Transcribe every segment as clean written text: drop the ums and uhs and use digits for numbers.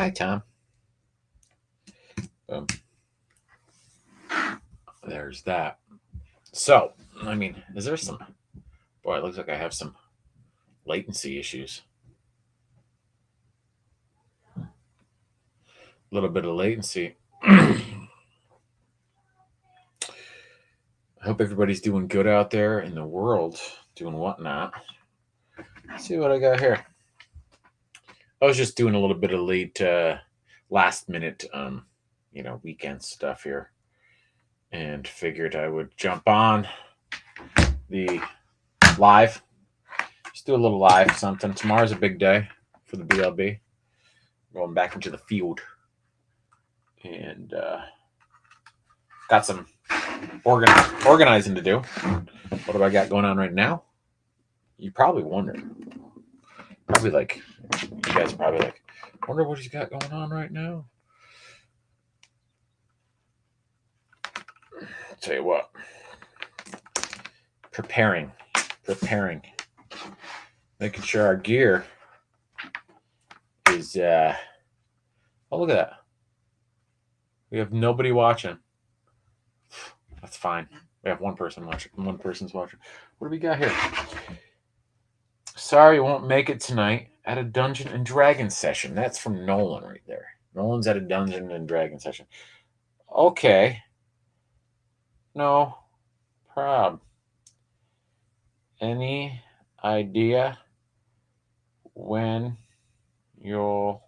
Hi, Tom. Boom. There's that. So, I mean, is there some... Boy, it looks like I have some latency issues. A little bit of latency. I hope everybody's doing good out there in the world, doing whatnot. Let's see what I got here. I was just doing a little bit of late, last minute, weekend stuff here, and figured I would jump on the live. Just do a little live something. Tomorrow's a big day for the BLB. Going back into the field, and got some organizing to do. What do I got going on right now? You probably wondered. Probably like, you guys are probably like, wonder what he's got going on right now. I'll tell you what. Preparing. Making sure our gear is oh, look at that. We have nobody watching. That's fine. We have one person watching. One person's watching. What do we got here? Sorry, won't make it tonight at a Dungeon and Dragon session. That's from Nolan right there. Nolan's at a Dungeon and Dragon session. Okay. No prob. Any idea when you'll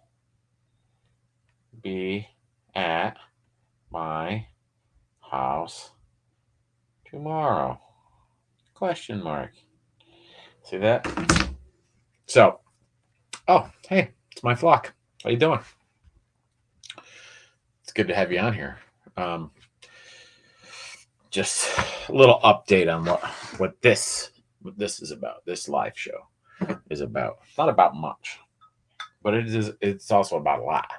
be at my house tomorrow? Question mark. See that? So, oh, hey, it's my flock. How you doing? It's good to have you on here. Just a little update on what this is about. This live show is about. It's not about much, but it's also about a lot.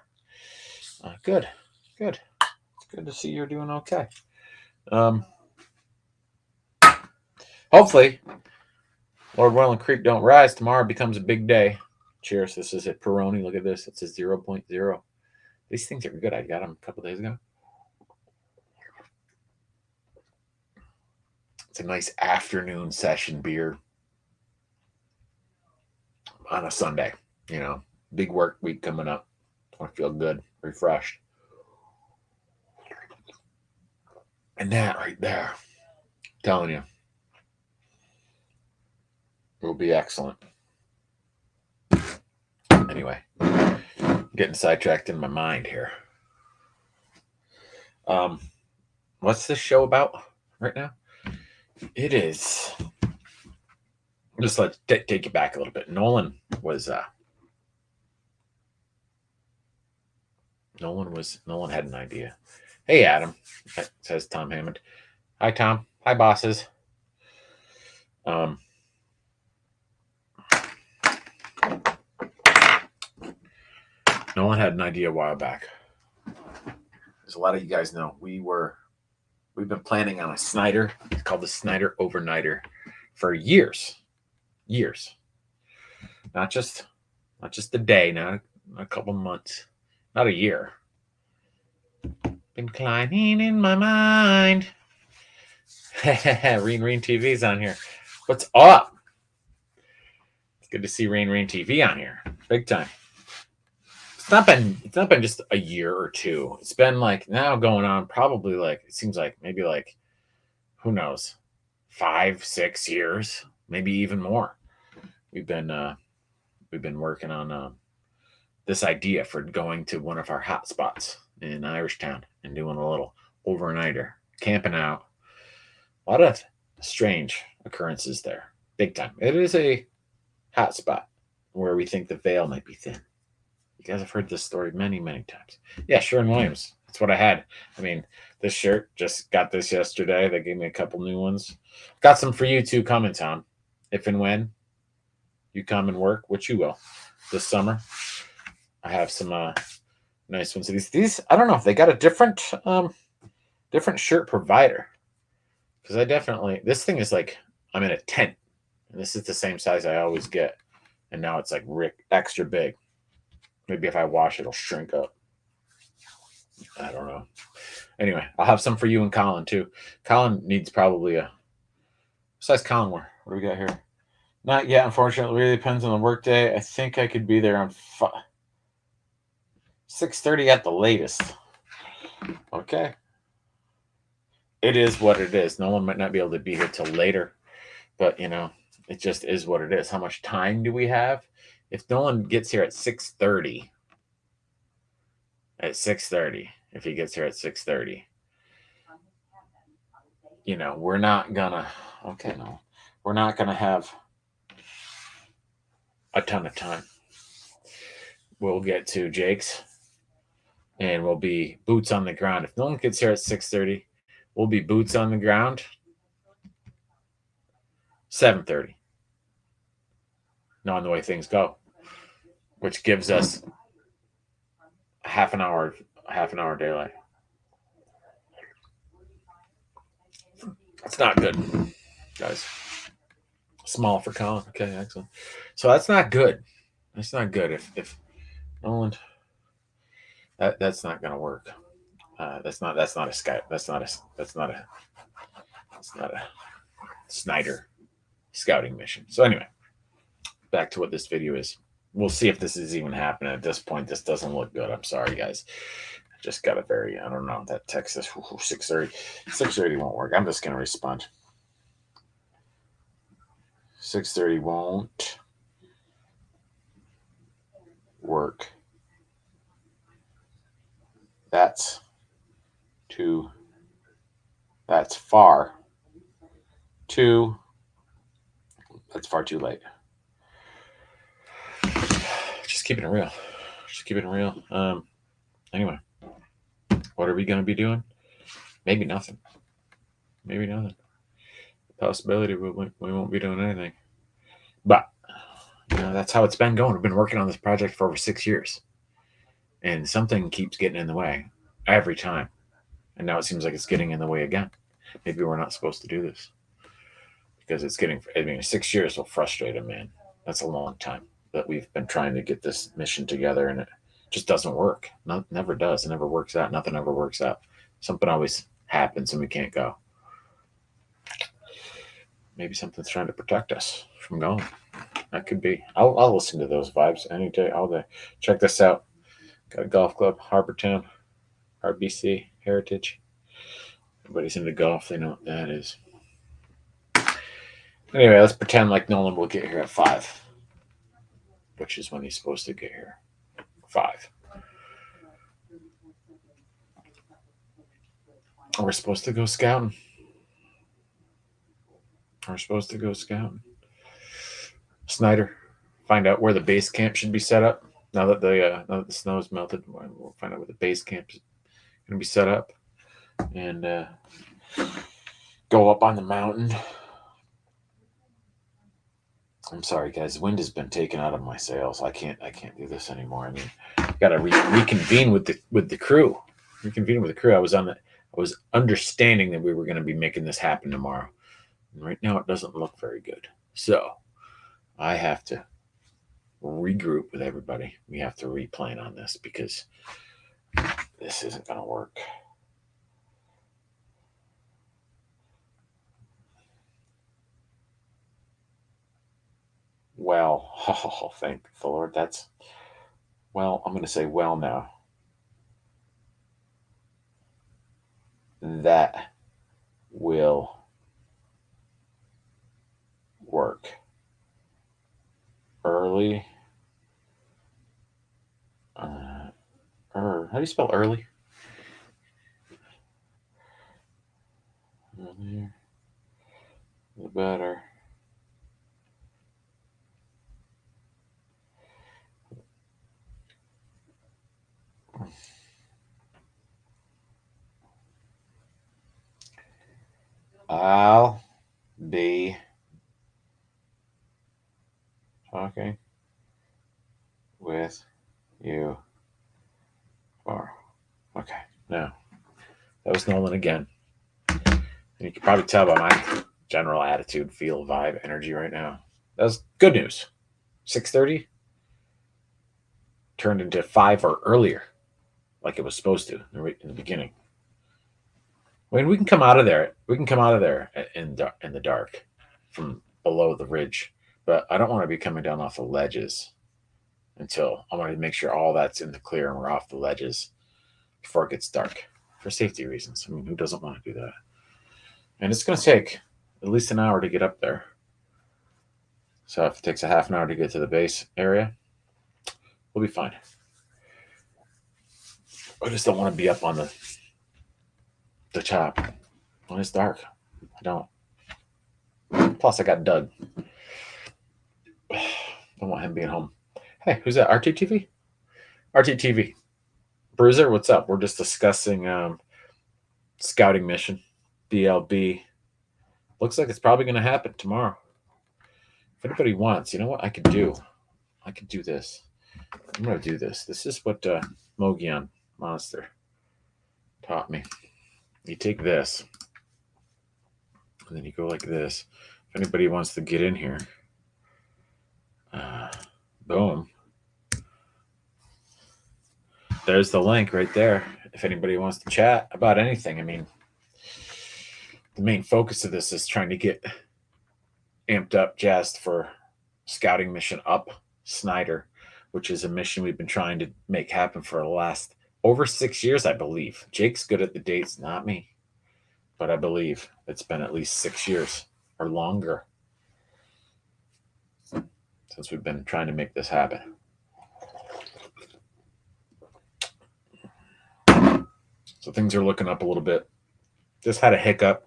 Good. It's good to see you're doing okay. Hopefully, Lord Welland Creek don't rise. Tomorrow becomes a big day. Cheers. This is at Peroni. Look at this. It says 0.0. These things are good. I got them a couple days ago. It's a nice afternoon session beer on a Sunday. Big work week coming up. I feel good, refreshed. And that right there, I'm telling you, will be excellent. Anyway, getting sidetracked in my mind here. What's this show about right now? It is. Just let's take you back a little bit. Nolan had an idea. Hey, Adam, says Tom Hammond. Hi, Tom. Hi, bosses. Nolan had an idea a while back. As a lot of you guys know, we've been planning on a Snyder. It's called the Snyder Overnighter for years. Not just a day, not a couple months, not a year. Been climbing in my mind. Rain TV's on here. What's up? It's good to see Rain TV on here. Big time. It's not been just a year or two. It's been like now going on probably like, it seems like maybe like, who knows, 5-6 years, maybe even more. We've been working on this idea for going to one of our hot spots in Irishtown and doing a little overnighter, camping out. A lot of strange occurrences there. Big time. It is a hot spot where we think the veil might be thin. You guys have heard this story many, many times. Yeah, Sherwin-Williams. That's what I had. I mean, this shirt, just got this yesterday. They gave me a couple new ones. Got some for you too coming, Tom. If and when you come and work, which you will, this summer. I have some nice ones. These I don't know if they got a different shirt provider. Because this thing is like, I'm in a tent. And this is the same size I always get. And now it's like extra big. Maybe if I wash, it'll shrink up. I don't know. Anyway, I'll have some for you and Colin too. Colin needs probably a size Colin wear. What do we got here? Not yet, unfortunately. It really depends on the workday. I think I could be there on 6:30 at the latest. Okay. It is what it is. No one might not be able to be here till later, but it just is what it is. How much time do we have? If Nolan gets here at 6:30, if he gets here at 6:30, we're not gonna. Okay, no, we're not gonna have a ton of time. We'll get to Jake's, and we'll be boots on the ground. If Nolan gets here at 6:30, we'll be boots on the ground 7:30. Knowing the way things go, which gives us half an hour daylight. That's not good, guys. Small for Colin. Okay, excellent. So that's not good. That's not good. If Nolan, that's not going to work. That's not a Skype. That's not a Snyder scouting mission. So anyway, back to what this video is. We'll see if this is even happening. At this point, this doesn't look good. I'm sorry, guys. I just got a I don't know, that text is 6:30. 6:30 won't work. I'm just going to respond. 6:30 won't work. That's far too late. Just keeping it real. Anyway, what are we going to be doing? Maybe nothing. Possibility we won't be doing anything. But that's how it's been going. We've been working on this project for over 6 years, and something keeps getting in the way every time. And now it seems like it's getting in the way again. Maybe we're not supposed to do this because it's getting. 6 years will frustrate a man. That's a long time that we've been trying to get this mission together, and it just doesn't work. Never does. It never works out. Nothing ever works out. Something always happens, and we can't go. Maybe something's trying to protect us from going. That could be. I'll listen to those vibes any day, all day. Check this out. Got a golf club, Harbortown, RBC, Heritage. Everybody's into golf. They know what that is. Anyway, let's pretend like Nolan will get here at 5, which is when he's supposed to get here. 5. We're supposed to go scouting. Snyder, find out where the base camp should be set up. Now that the snow is melted, we'll find out where the base camp is going to be set up, and go up on the mountain. I'm sorry, guys. The wind has been taken out of my sails. I can't do this anymore. I mean, got to reconvene with the crew. I was understanding that we were going to be making this happen tomorrow. And right now, it doesn't look very good. So I have to regroup with everybody. We have to replan on this because this isn't going to work. Well, thank the Lord. I'm going to say well now. That will work. Early. How do you spell early? Earlier, the better. I'll be talking with you tomorrow. Okay, now that was Nolan again. And you can probably tell by my general attitude, feel, vibe, energy right now. That's good news. 6:30. turned into 5 or earlier, like it was supposed to right in the beginning. I mean, we can come out of there. We can come out of there in the dark from below the ridge, but I don't want to be coming down off the ledges until I want to make sure all that's in the clear and we're off the ledges before it gets dark for safety reasons. I mean, who doesn't want to do that? And it's going to take at least an hour to get up there. So if it takes a half an hour to get to the base area, we'll be fine. I just don't want to be up on the top when it's dark. I don't. Plus, I got Doug. Don't want him being home. Hey, who's that? RTTV? RTTV. Bruiser, what's up? We're just discussing scouting mission, BLB. Looks like it's probably going to happen tomorrow. If anybody wants, you know what I could do? I could do this. I'm going to do this. This is what Mogion Monster taught me. You take this, and then you go like this. If anybody wants to get in here, boom. There's the link right there. If anybody wants to chat about anything, I mean, the main focus of this is trying to get amped up, jazzed for scouting mission up Snyder, which is a mission we've been trying to make happen for the last over 6 years, I believe. Jake's good at the dates, not me, but I believe it's been at least 6 years or longer since we've been trying to make this happen. So things are looking up a little bit. Just had a hiccup.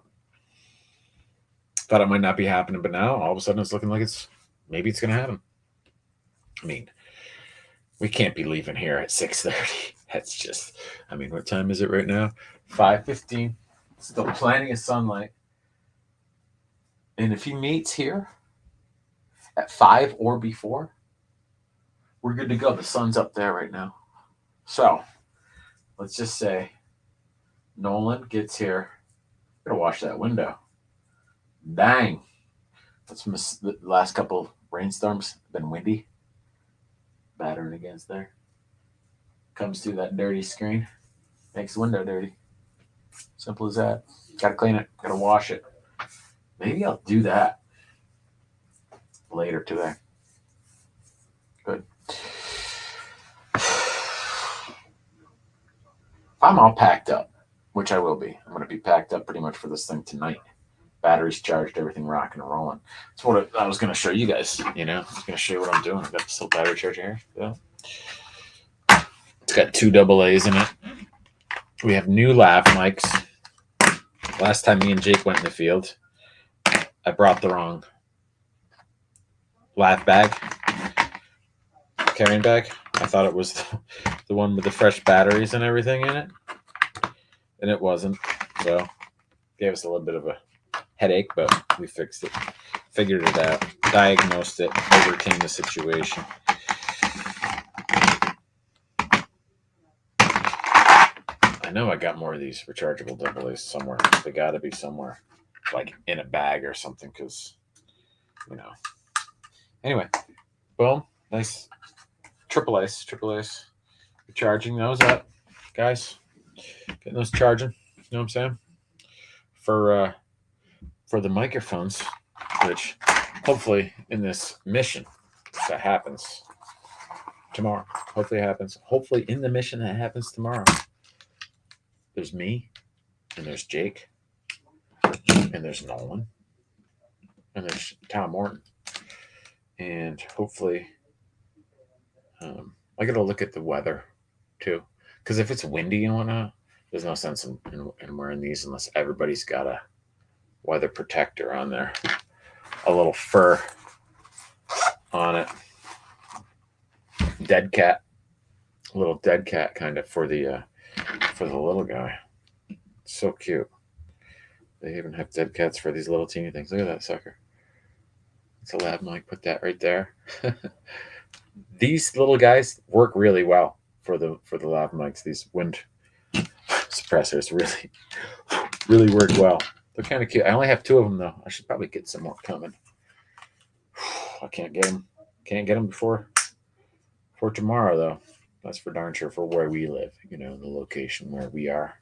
Thought it might not be happening, but now all of a sudden it's looking like maybe it's going to happen. I mean, we can't be leaving here at 6:30. That's just, I mean, what time is it right now? 5:15. Still plenty of sunlight. And if he meets here at 5 or before, we're good to go. The sun's up there right now. So let's just say Nolan gets here. I'm gonna wash that window. Dang. That's from the last couple rainstorms. Been windy. Battering against there. Comes through that dirty screen. Makes the window dirty. Simple as that. Gotta clean it. Gotta wash it. Maybe I'll do that later today. Good. If I'm all packed up, which I will be, I'm going to be packed up pretty much for this thing tonight. Batteries charged, everything rocking and rolling. That's what I was going to show you guys. I was going to show you what I'm doing. I've got this little battery charger here. Yeah. It's got 2 AA's in it. We have new lav mics. Last time me and Jake went in the field, I brought the wrong lav bag, carrying bag. I thought it was the one with the fresh batteries and everything in it, and it wasn't. So gave us a little bit of a headache, but we fixed it, figured it out, diagnosed it, overcame the situation. I know I got more of these rechargeable AA's somewhere. They got to be somewhere, like in a bag or something, because, Anyway, boom, nice triple ice. Charging those up, guys. Getting those charging. You know what I'm saying? For the microphones, which hopefully in this mission that happens tomorrow. Hopefully in the mission that happens tomorrow. There's me, and there's Jake, and there's Nolan, and there's Tom Morton. And hopefully, I got to look at the weather too, because if it's windy and whatnot, there's no sense in wearing these unless everybody's got a weather protector on there, a little fur on it, little dead cat kind of for the little guy. So cute. They even have dead cats for these little teeny things. Look at that sucker. It's a lab mic. Put that right there. These little guys work really well for the lav mics. These wind suppressors really work well. They're kind of cute. I only have 2 of them though. I should probably get some more coming. I can't get them. Can't get them before tomorrow though. That's for darn sure for where we live, the location where we are.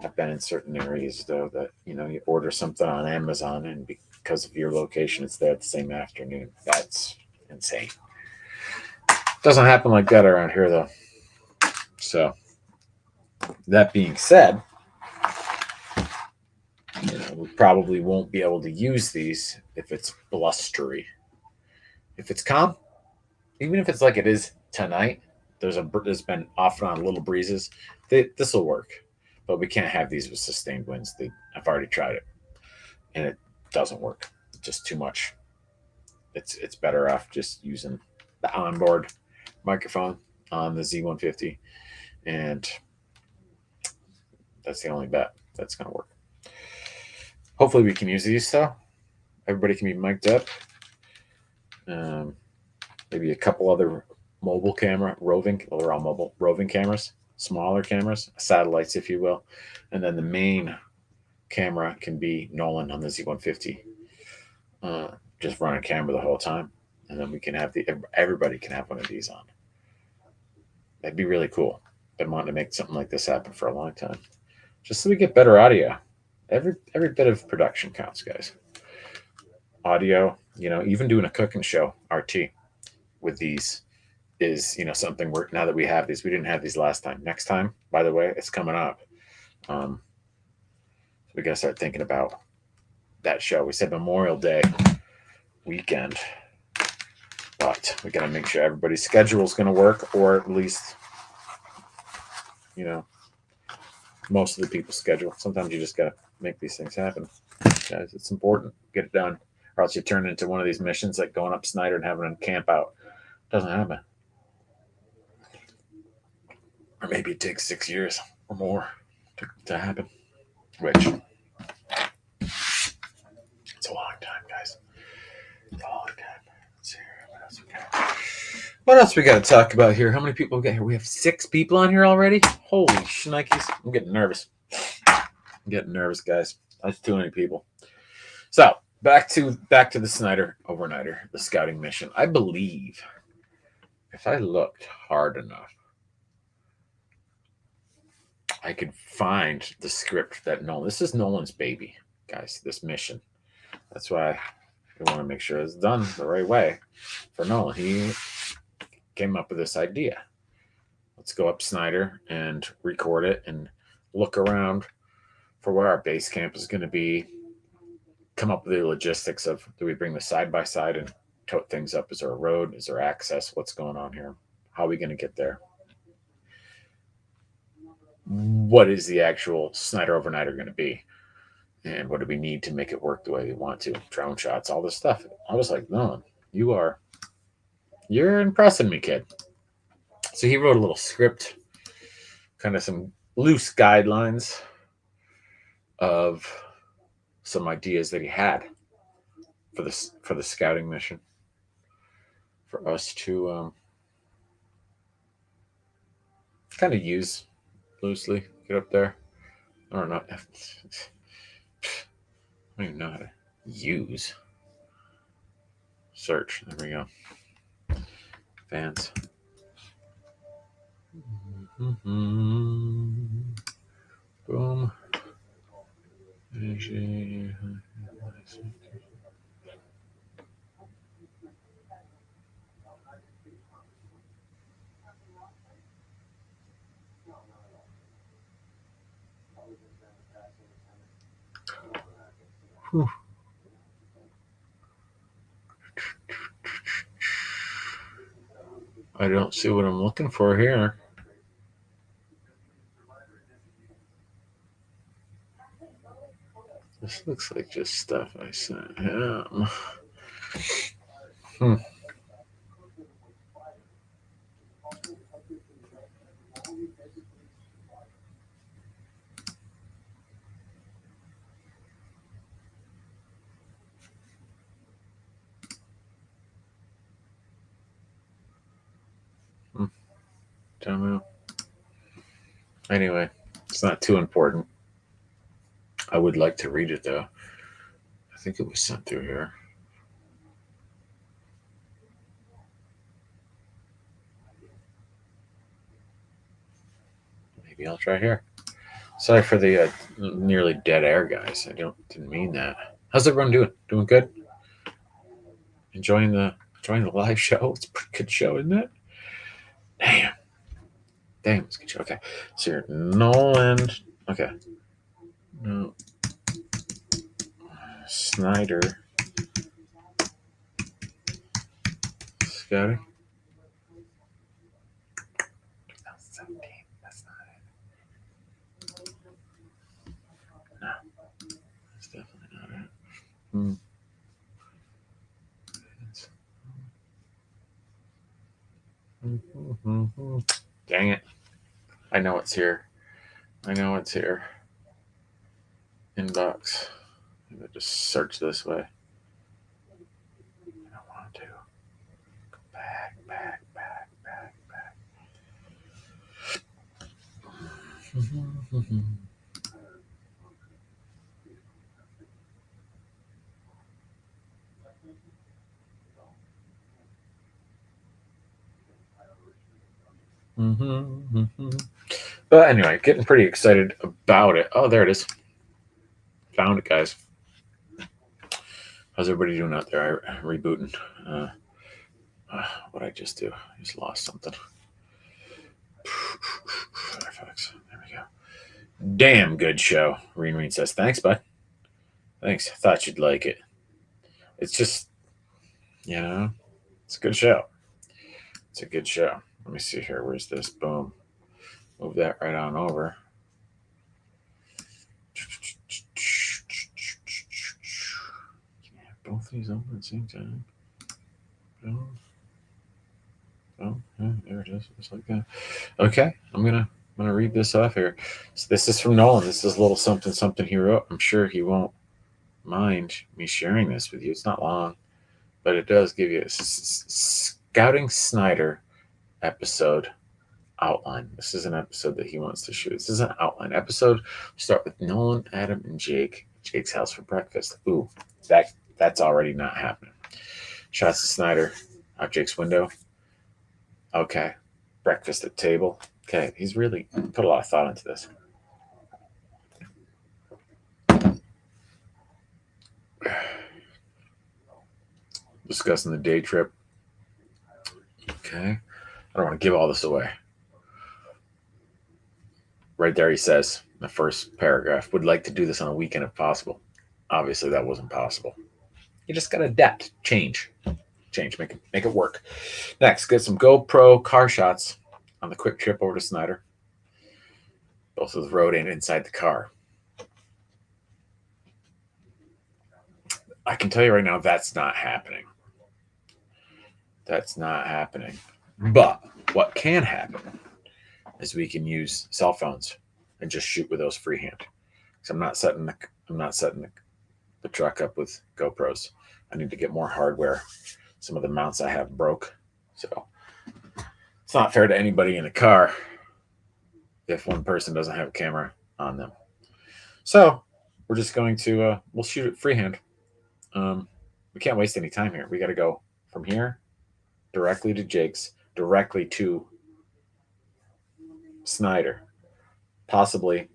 I've been in certain areas though that you order something on Amazon and because of your location, it's there the same afternoon. That's insane. Doesn't happen like that around here though. So that being said, we probably won't be able to use these if it's blustery. If it's calm, even if it's like it is tonight, there's been off and on little breezes. This will work, but we can't have these with sustained winds. I've already tried it, and it doesn't work. It's just too much. It's better off just using the onboard microphone on the Z150, and that's the only bet that's going to work. Hopefully, we can use these though. Everybody can be mic'd up. Maybe a couple other mobile camera, roving, well, they're all mobile, roving cameras, smaller cameras, satellites, if you will. And then the main camera can be Nolan on the Z150. Just run a camera the whole time. And then we can have everybody can have one of these on. That'd be really cool. Been wanting to make something like this happen for a long time. Just so we get better audio. Every bit of production counts, guys. Audio, even doing a cooking show, RT, with these is something now that we have these, we didn't have these last time. Next time, by the way, it's coming up. We got to start thinking about that show. We said Memorial Day weekend, but we got to make sure everybody's schedule is going to work, or at least most of the people's schedule. Sometimes you just got to make these things happen, guys. It's important. Get it done, or else you turn into one of these missions like going up Snyder and having a camp out. Doesn't happen. Or maybe it takes 6 years or more to happen, which it's a long time, guys. It's a long time. Let's see here. What else we got to talk about here? How many people we got here? We have 6 people on here already. Holy shnikes! I'm getting nervous. Guys. That's too many people. So back to the Snyder overnighter, the scouting mission. I believe if I looked hard enough, I could find the script that Nolan. This is Nolan's baby, guys. This mission. That's why we want to make sure it's done the right way for Nolan. He came up with this idea. Let's go up Snyder and record it and look around for where our base camp is going to be. Come up with the logistics of, do we bring the side by side and tote things up? Is there a road? Is there access? What's going on here? How are we going to get there? What is the actual Snyder overnighter going to be? And what do we need to make it work the way we want to? Drone shots, all this stuff. I was like, no, you're impressing me, kid. So he wrote a little script, kind of some loose guidelines of some ideas that he had for the scouting mission, for us to kind of use loosely. Get up there. I don't know. I don't even know how to use. Search. There we go. Fans. Boom. Whew. I don't see what I'm looking for here. This looks like just stuff I sent him. Don't know. Anyway, it's not too important. I would like to read it though. I think it was sent through here. Maybe I'll try here. Sorry for the nearly dead air, guys. I didn't mean that. How's everyone doing? Doing good? Enjoying the live show? It's a pretty good show, isn't it? Damn, it's a good show. Okay, so you're Nolan. Okay, no, Snyder, Scotty. 2017. That's not it. No, that's definitely not it. Dang it. I know it's here. I know it's here. Inbox. Maybe I just search this way. I don't want to. Go back. But anyway, getting pretty excited about it. Oh, there it is. Found it, guys. How's everybody doing out there? I rebooting. What I just do? I just lost something. Firefox. There we go. Damn good show. Reen says, thanks, bud. Thanks. I thought you'd like it. It's just, it's a good show. It's a good show. Let me see here. Where's this? Boom. Move that right on over. Can I have both these open at the same time? Boom. Oh, yeah, there it is. Just like that. Okay, I'm gonna read this off here. So this is from Nolan. This is a little something he wrote. I'm sure he won't mind me sharing this with you. It's not long, but it does give you a Scouting Snyder episode outline. This is an episode that he wants to shoot. This is an outline episode. Start with Nolan, Adam, and Jake. Jake's house for breakfast. Ooh, that's already not happening. Shots of Snyder out Jake's window. Okay. Breakfast at table. Okay. He's really put a lot of thought into this. Discussing the day trip. Okay. I don't want to give all this away. Right there he says, in the first paragraph, would like to do this on a weekend if possible. Obviously, that wasn't possible. You just got to adapt, change, make it work. Next, get some GoPro car shots on the quick trip over to Snyder, both of the road and inside the car. I can tell you right now, that's not happening. That's not happening. But what can happen is we can use cell phones and just shoot with those freehand. So I'm not setting the truck up with GoPros. I need to get more hardware. Some of the mounts I have broke, so it's not fair to anybody in the car if one person doesn't have a camera on them. So we're just going to we'll shoot it freehand. We can't waste any time here. We got to go from here directly to Jake's, directly to Snyder, possibly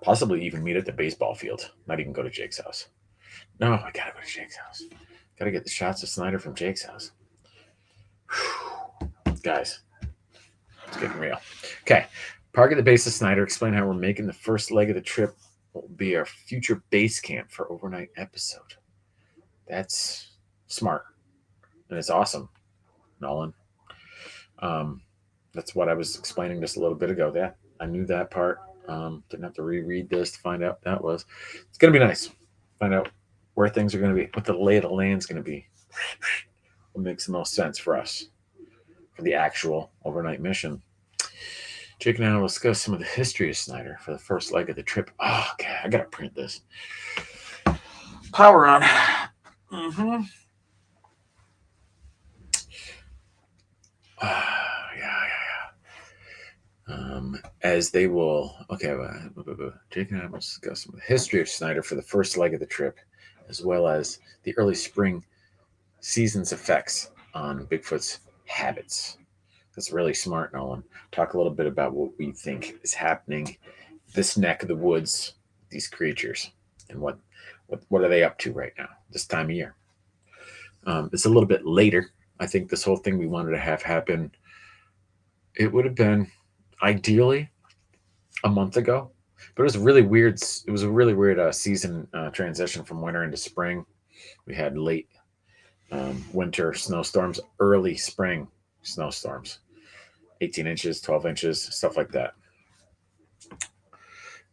even meet at the baseball field. Not even go to Jake's house. No, I gotta go to Jake's house. Gotta get the shots of Snyder from Jake's house. Whew. Guys, it's getting real. Okay, park at the base of Snyder. Explain how we're making the first leg of the trip will be our future base camp for overnight episode. That's smart. And it's awesome, Nolan. That's what I was explaining just a little bit ago. Yeah, I knew that part. Didn't have to reread this to find out that was. It's going to be nice. Find out where things are going to be, what the lay of the land's going to be. What makes the most sense for us for the actual overnight mission. Jake and I will discuss some of the history of Snyder for the first leg of the trip. Oh, okay, I got to print this. Power on. Mm-hmm. Yeah. As they will, okay, Jake and I will discuss some of the history of Snyder for the first leg of the trip, as well as the early spring season's effects on Bigfoot's habits. That's really smart, Nolan. Talk a little bit about what we think is happening this neck of the woods, these creatures, and what are they up to right now, this time of year. It's a little bit later. I think this whole thing we wanted to have happen, it would have been ideally a month ago, but it was really weird. It was a really weird season transition from winter into spring. We had late winter snowstorms, early spring snowstorms, 18 inches, 12 inches, stuff like that.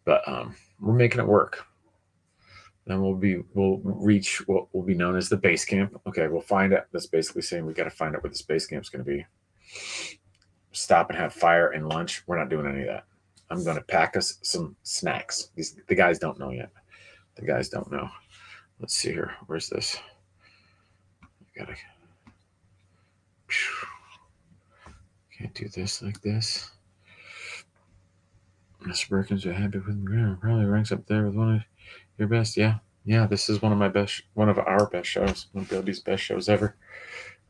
But we're making it work. Then we'll reach what will be known as the base camp. Okay, we'll find it. That's basically saying we got to find out where this base camp's going to be. Stop and have fire and lunch. We're not doing any of that. I'm going to pack us some snacks. The guys don't know yet. The guys don't know. Let's see here. Where's this? Gotta. Can't do this like this. Mr. Perkins, you're happy with me? Probably ranks up there with one of your best. Yeah. This is one of our best shows. One of Bilby's best shows ever.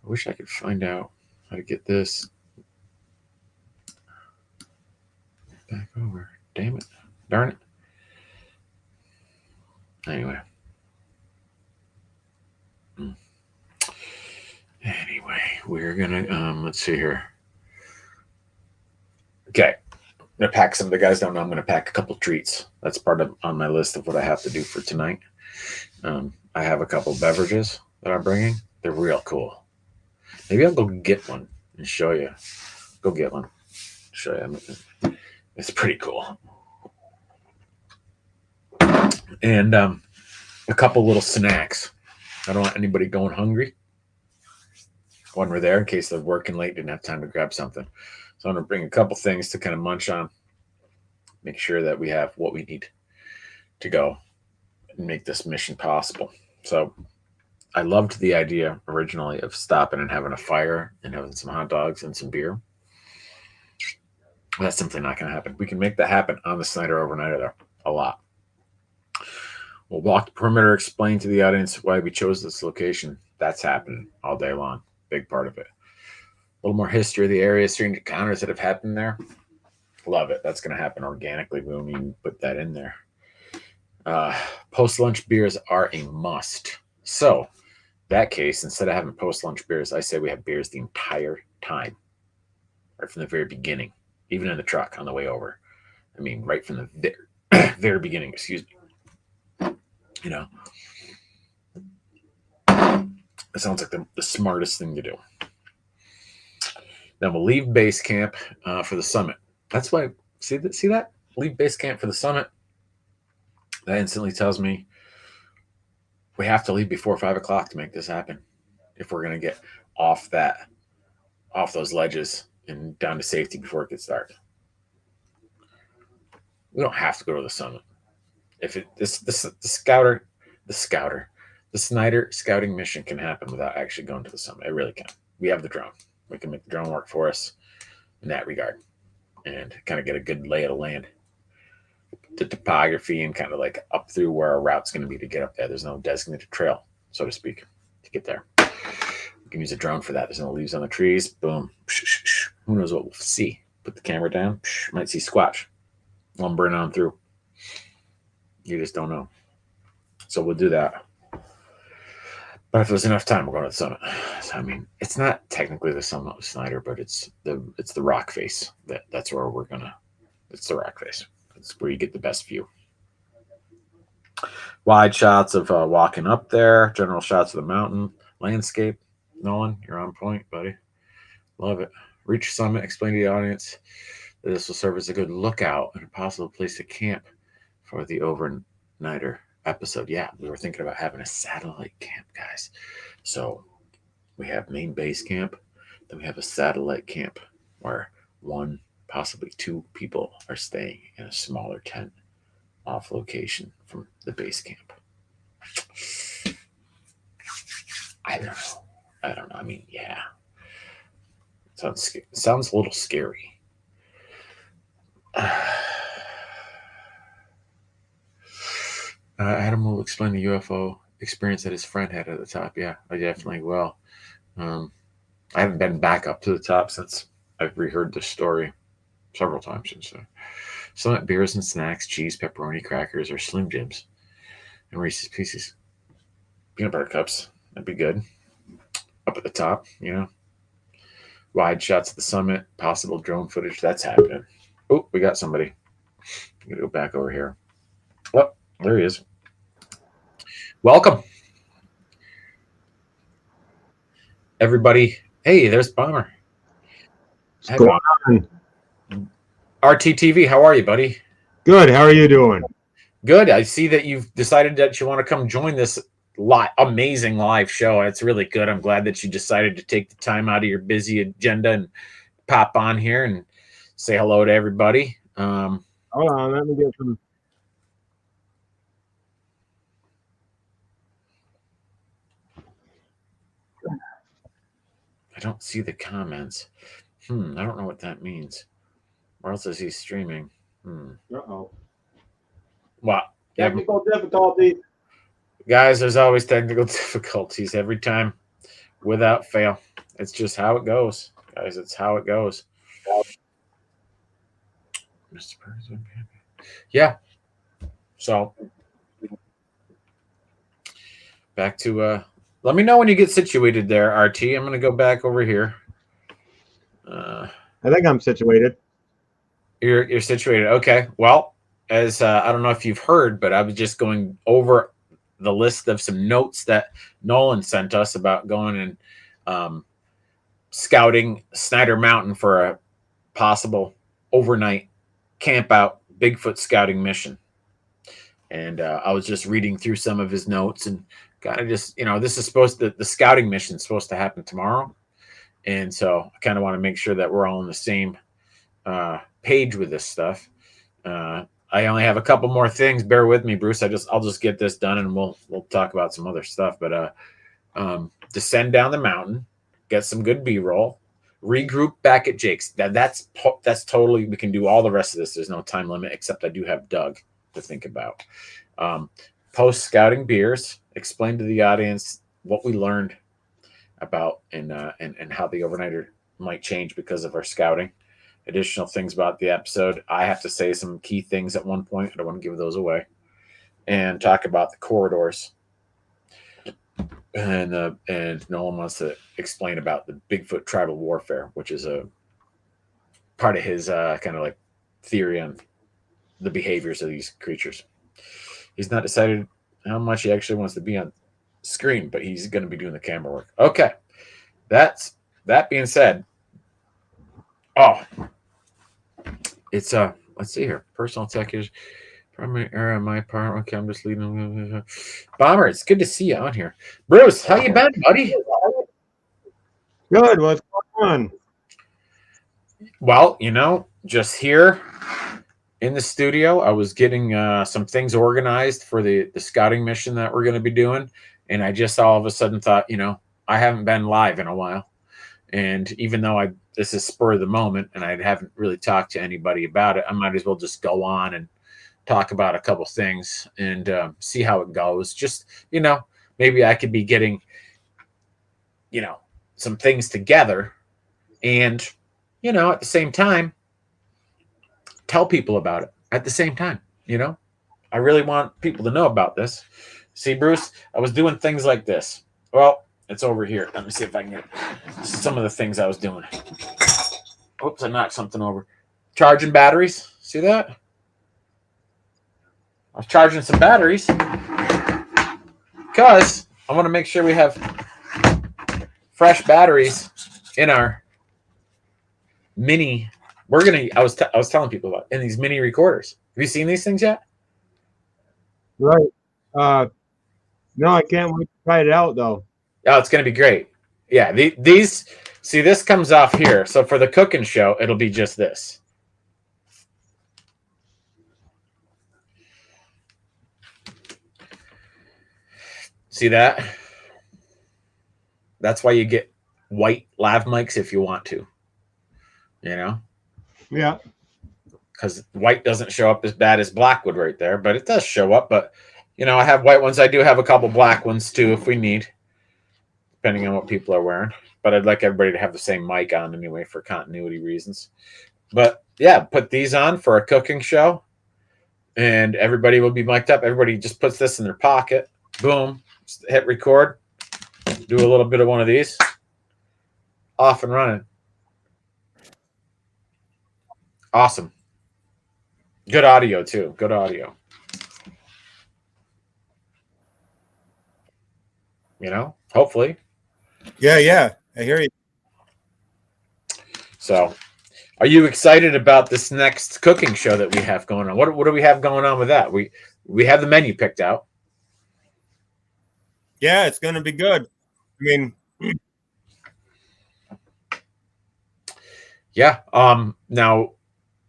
I wish I could find out how to get this back over. Damn it! Darn it! Anyway. Anyway, we're gonna let's see here. Okay. I'm gonna pack some. The guys don't know. I'm gonna pack a couple treats. That's part of on my list of what I have to do for tonight. I have a couple beverages that I'm bringing. They're real cool. Maybe I'll go get one and show you. Go get one. Show you. It's pretty cool. And a couple little snacks. I don't want anybody going hungry when we're there in case they're working late, didn't have time to grab something. So I'm going to bring a couple things to kind of munch on, make sure that we have what we need to go and make this mission possible. So I loved the idea originally of stopping and having a fire and having some hot dogs and some beer. That's simply not going to happen. We can make that happen on the Snyder overnighter, though, a lot. We'll walk the perimeter, explain to the audience why we chose this location. That's happening all day long. Big part of it. A little more history of the area, strange encounters that have happened there. Love it. That's going to happen organically. We won't even put that in there. Post-lunch beers are a must. So, that case, instead of having post-lunch beers, I say we have beers the entire time. Right from the very beginning. Even in the truck on the way over. I mean, right from the very beginning, excuse me. You know. It sounds like the smartest thing to do. Then we'll leave base camp for the summit. That's why, see that? Leave base camp for the summit. That instantly tells me we have to leave before 5 o'clock to make this happen. If we're going to get off those ledges and down to safety before it gets dark. We don't have to go to the summit. If the Snyder scouting mission can happen without actually going to the summit. It really can. We have the drone. We can make the drone work for us in that regard and kind of get a good lay of the land. The topography and kind of like up through where our route's going to be to get up there. There's no designated trail, so to speak, to get there. We can use a drone for that. There's no leaves on the trees. Boom. Who knows what we'll see? Put the camera down. Might see squatch lumbering on through. You just don't know. So we'll do that. But if there's enough time, we're going to the summit. So, I mean, it's not technically the summit of Snyder, but it's the rock face. That's where we're gonna. It's the rock face. It's where you get the best view. Wide shots of walking up there. General shots of the mountain landscape. Nolan, you're on point, buddy. Love it. Reach summit. Explain to the audience that this will serve as a good lookout and a possible place to camp for the overnighter episode. Yeah, we were thinking about having a satellite camp, guys. So we have main base camp, then we have a satellite camp where one, possibly two people are staying in a smaller tent off location from the base camp. I don't know. I mean, yeah. Sounds a little scary. Adam will explain the UFO experience that his friend had at the top. Yeah, I definitely will. I haven't been back up to the top since I've reheard this story several times since then. Some beers and snacks, cheese, pepperoni, crackers, or Slim Jims, and Reese's Pieces. Peanut butter cups. That'd be good. Up at the top, Wide shots of the summit, possible drone footage. That's happening. Oh, we got somebody. I'm going to go back over here. Oh, there he is. Welcome, everybody. Hey, there's Bomber. What's going on? RTTV, how are you, buddy? Good. How are you doing? Good. I see that you've decided that you want to come join this amazing live show. It's really good. I'm glad that you decided to take the time out of your busy agenda and pop on here and say hello to everybody. Hold on, let me get some. I don't see the comments. I don't know what that means. Or else is he streaming? Uh-oh. Well, Technical difficulties. Guys, there's always technical difficulties every time, without fail. It's just how it goes, guys. It's how it goes. Mr. President. Yeah. So back to let me know when you get situated there, RT. I'm gonna go back over here. I think I'm situated. You're situated. Okay. Well, as I don't know if you've heard, but I was just going over the list of some notes that Nolan sent us about going and scouting Snyder Mountain for a possible overnight camp out Bigfoot scouting mission. And I was just reading through some of his notes and kind of just, this is the scouting mission is supposed to happen tomorrow. And so I kind of want to make sure that we're all on the same page with this stuff. I only have a couple more things. Bear with me, Bruce. I'll just get this done and we'll talk about some other stuff. But descend down the mountain, get some good B-roll, regroup back at Jake's. That's totally, we can do all the rest of this. There's no time limit, except I do have Doug to think about. Post scouting beers, explain to the audience what we learned about and how the overnighter might change because of our scouting. Additional things about the episode. I have to say some key things at one point. I don't want to give those away. And talk about the corridors. And Nolan wants to explain about the Bigfoot tribal warfare, which is a part of his kind of like theory on the behaviors of these creatures. He's not decided how much he actually wants to be on screen, but he's going to be doing the camera work. Okay. That being said, it's let's see here. Personal tech is primary area on my part. Okay, I'm just leaving. Bomber, it's good to see you on here. Bruce, how you been, buddy? Good. What's going on? Well, just here in the studio, I was getting some things organized for the scouting mission that we're going to be doing, and I just all of a sudden thought, I haven't been live in a while, and even though this is spur of the moment, and I haven't really talked to anybody about it, I might as well just go on and talk about a couple things and see how it goes. Just, maybe I could be getting, some things together and, at the same time, tell people about it at the same time. I really want people to know about this. See, Bruce, I was doing things like this. Well, it's over here. Let me see if I can get some of the things I was doing. Oops, I knocked something over. Charging batteries. See that? I was charging some batteries because I want to make sure we have fresh batteries in our mini. I was telling people about in these mini recorders. Have you seen these things yet? Right. No, I can't wait to try it out though. Oh, it's going to be great. Yeah, these. See, this comes off here. So for the cooking show, it'll be just this. See that? That's why you get white lav mics if you want to. Yeah. Because white doesn't show up as bad as black would right there, but it does show up. But, I have white ones. I do have a couple black ones too if we need. depending on what people are wearing. But I'd like everybody to have the same mic on anyway for continuity reasons. But yeah, put these on for a cooking show, and everybody will be mic'd up. Everybody just puts this in their pocket. Boom, hit record. Do a little bit of one of these. Off and running. Awesome. Good audio too. Good audio. You know, hopefully. Yeah. I hear you. So, are you excited about this next cooking show that we have going on? What do we have going on with that? We have the menu picked out. Yeah, it's going to be good. I mean, yeah. Now,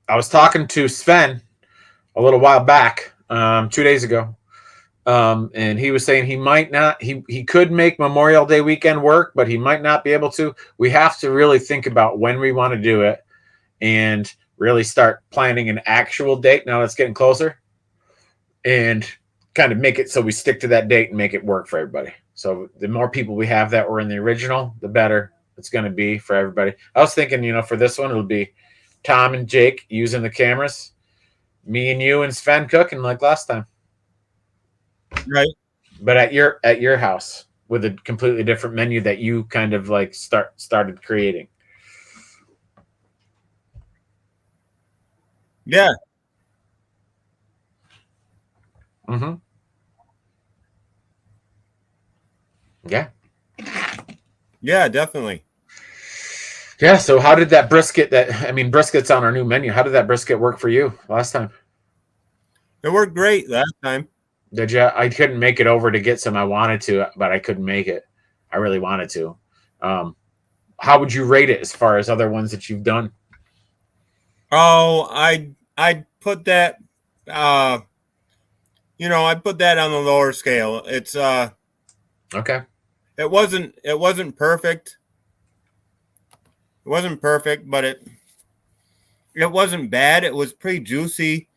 I was talking to Sven a little while back, 2 days ago, and he was saying he might not. He could make Memorial Day weekend work, but he might not be able to. We have to really think about when we want to do it, and really start planning an actual date. Now it's getting closer, and kind of make it so we stick to that date and make it work for everybody. So the more people we have that were in the original, the better it's going to be for everybody. I was thinking, for this one, it'll be Tom and Jake using the cameras, me and you and Sven cooking like last time. right. But at your house with a completely different menu that you kind of like started creating. Yeah. Mm-hmm. Yeah. Yeah, definitely. Yeah. So how did that brisket's on our new menu. How did that brisket work for you last time? It worked great last time. Did you? I couldn't make it over to get some. I wanted to, but I couldn't make it. I really wanted to. How would you rate it as far as other ones that you've done? Oh, I'd put that I put that on the lower scale. It's Okay. it wasn't perfect. It wasn't perfect, but it wasn't bad. It was pretty juicy.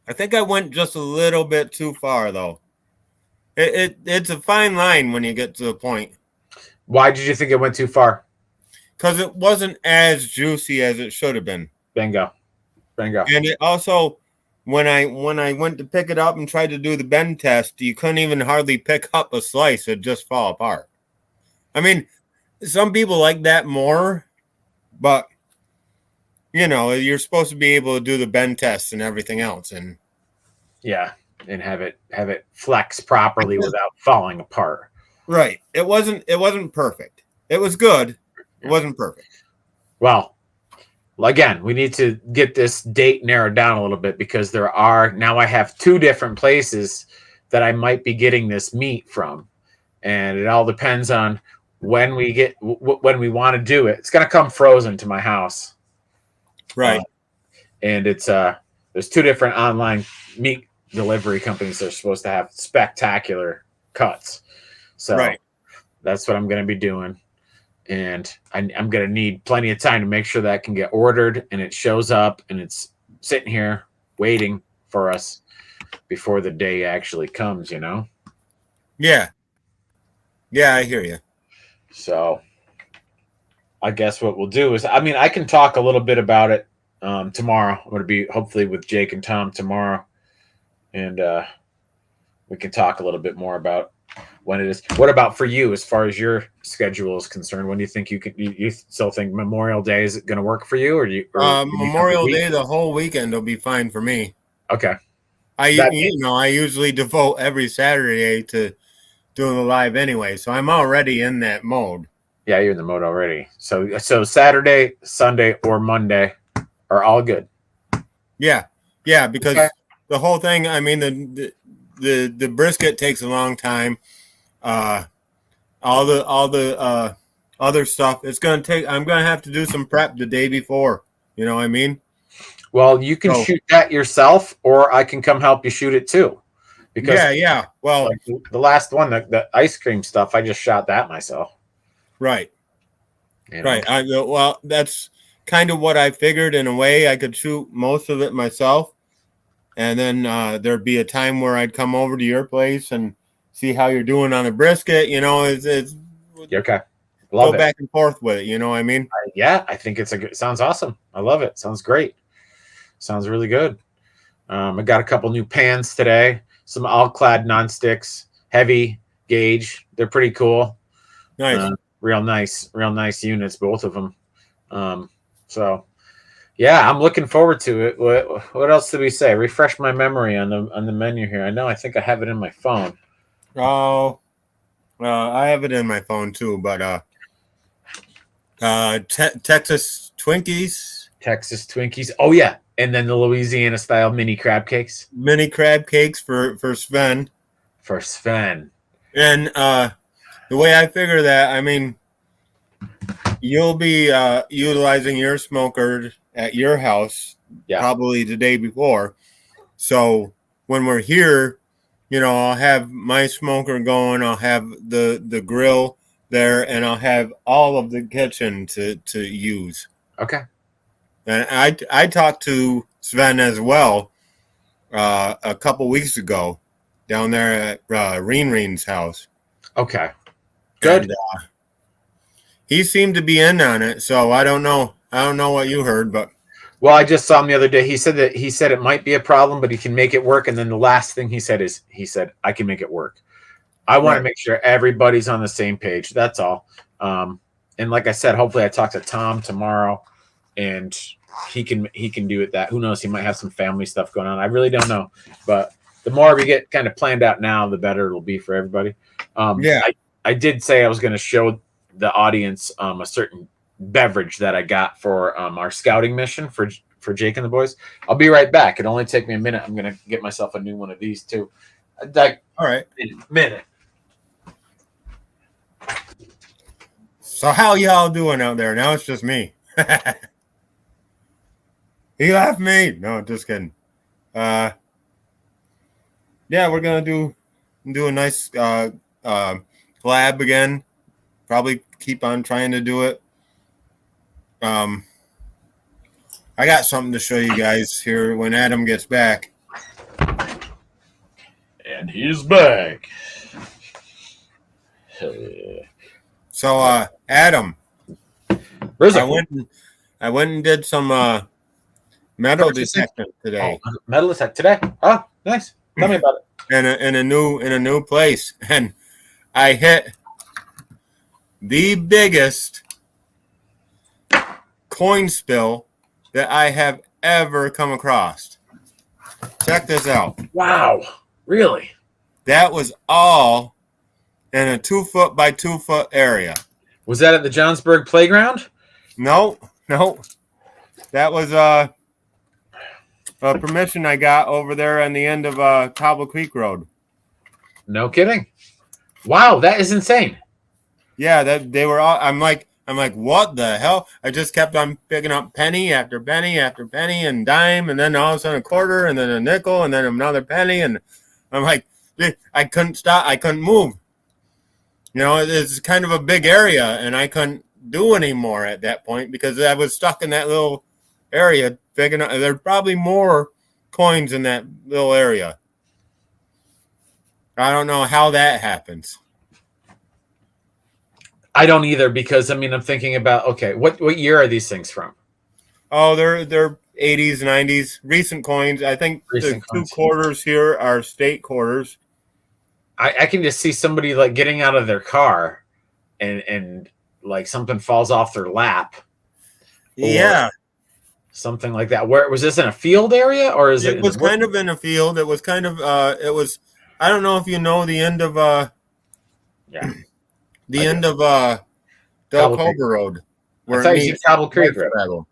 I think I went just a little bit too far though. It's a fine line when you get to the point. Why did you think it went too far? Because it wasn't as juicy as it should have been. Bingo. And it also, when I went to pick it up and tried to do the bend test, you couldn't even hardly pick up a slice; it'd just fall apart. I mean, some people like that more, but you're supposed to be able to do the bend test and everything else, and yeah, and have it flex properly without falling apart. Right. It wasn't perfect. It was good. It wasn't perfect. Well, again, we need to get this date narrowed down a little bit because now I have 2 different places that I might be getting this meat from, and it all depends on when we want to do it. It's going to come frozen to my house, right? And it's there's 2 different online meat delivery companies that are supposed to have spectacular cuts. So right. That's what I'm going to be doing. And I'm going to need plenty of time to make sure that can get ordered and it shows up and it's sitting here waiting for us before the day actually comes, Yeah. Yeah, I hear you. So I guess what we'll do is, I can talk a little bit about it tomorrow. I'm going to be hopefully with Jake and Tom tomorrow. And we can talk a little bit more about when it is. What about for you as far as your schedule is concerned? When do you think you still think Memorial Day is going to work for you, or Memorial Day, the whole weekend will be fine for me. Okay. I usually devote every Saturday to doing the live anyway, so I'm already in that mode. Yeah, you're in the mode already. So Saturday, Sunday, or Monday are all good. Yeah, because the whole thing. I mean, the brisket takes a long time. All the other stuff. It's gonna take. I'm gonna have to do some prep the day before. You know what I mean? Well, you can shoot that yourself, or I can come help you shoot it too. Because yeah. Well, like the last one, the ice cream stuff, I just shot that myself. Right. Right. Well, that's kind of what I figured. In a way, I could shoot most of it myself, and then there'd be a time where I'd come over to your place and see how you're doing on the brisket. It's Okay. go Love it. back and forth with it. You know what I mean? Yeah, I think it sounds awesome. I love it. Sounds great. Sounds really good. I got a couple new pans today. Some all-clad non-sticks, heavy gauge. They're pretty cool. Nice. Real nice units, both of them. So yeah, I'm looking forward to it. What else did we say? Refresh my memory on the menu here. I think I have it in my phone. Oh, I have it in my phone too, but Texas Twinkies, Texas Twinkies. Oh yeah, and then the Louisiana style mini crab cakes mini crab cakes for Sven. for Sven. And the way I figure that, I mean, you'll be utilizing your smoker at your house probably the day before. So when we're here, I'll have my smoker going. I'll have the grill there, and I'll have all of the kitchen to use. Okay. And I talked to Sven as well a couple weeks ago down there at Reen's house. Okay. Good. And, he seemed to be in on it, so I don't know. I don't know what you heard, but well, I just saw him the other day. He said it might be a problem, but he can make it work. And then the last thing he said I can make it work. I want to make sure everybody's on the same page. That's all. And like I said, hopefully I talk to Tom tomorrow, and he can do it. That who knows? He might have some family stuff going on. I really don't know, but the more we get kind of planned out now, the better it'll be for everybody. I did say I was going to show the audience a certain beverage that I got for our scouting mission for Jake and the boys. I'll be right back. It'll only take me a minute. I'm going to get myself a new one of these too. All right. Minute. So how y'all doing out there? Now it's just me. He left me. No, just kidding. Yeah, we're gonna do a nice collab again. Probably keep on trying to do it. I got something to show you guys here when Adam gets back. And he's back. So, Adam, I went and did some metal detecting today. Oh, metal detect today? Oh, nice. Tell me about it. In a new place, and I hit the biggest coin spill that I have ever come across. Check this out. Wow. Really? That was all in a 2 foot by 2 foot area. Was that at the Johnsburg playground? No. That was a permission I got over there on the end of Cobble Creek Road. No kidding. Wow, that is insane. Yeah, that they were all. I'm like, what the hell? I just kept on picking up penny after penny after penny and dime, and then all of a sudden a quarter, and then a nickel, and then another penny, and I'm like, I couldn't stop. I couldn't move. It's kind of a big area, and I couldn't do anymore at that point because I was stuck in that little area. Picking up, there's probably more coins in that little area. I don't know how that happens. I don't either because I'm thinking about what year are these things from? Oh, they're 80s, 90s, recent coins. I think the 2 quarters here are state quarters. I can just see somebody like getting out of their car and like something falls off their lap. Yeah. Something like that. Where was this in a field area or is it? It was kind of in a field. It was kind of I don't know if you know the end of end of Del Cobra Road. Where I thought you said Cobble Creek Road.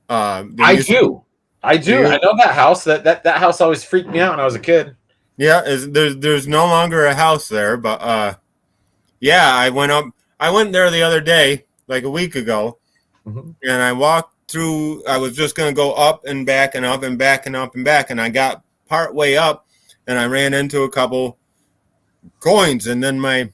I do. I know that house. That house always freaked me out when I was a kid. Yeah, there's no longer a house there, but yeah, I went there the other day, like a week ago, and I walked through. I was just gonna go up and back and up and back and up and back, and I got part way up, and I ran into a couple coins, and then I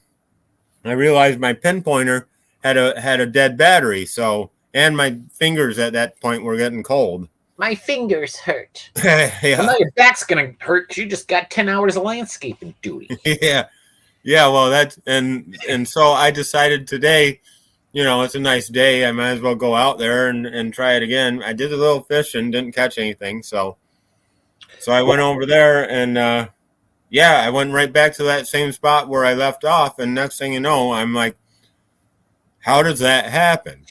realized my pinpointer had a dead battery, so and my fingers at that point were getting cold. My fingers hurt. Well, Yeah, now your back's gonna hurt because you just got 10 hours of landscaping duty. yeah, yeah. Well, that's and so I decided today, it's a nice day. I might as well go out there and try it again. I did a little fishing, didn't catch anything, so I went over there and yeah, I went right back to that same spot where I left off. And next thing you know, I'm like, how does that happen?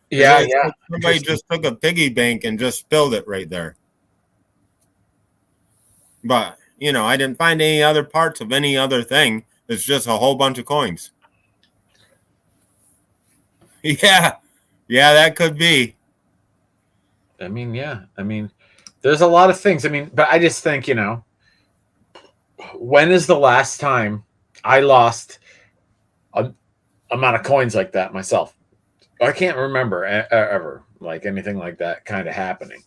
Yeah, It's yeah. like somebody Interesting. just took a piggy bank and just spilled it right there. But, I didn't find any other parts of any other thing. It's just a whole bunch of coins. Yeah. Yeah, that could be. I mean, yeah. I mean, there's a lot of things. I mean, but I just think, when is the last time I lost a amount of coins like that myself? I can't remember ever like anything like that kind of happening.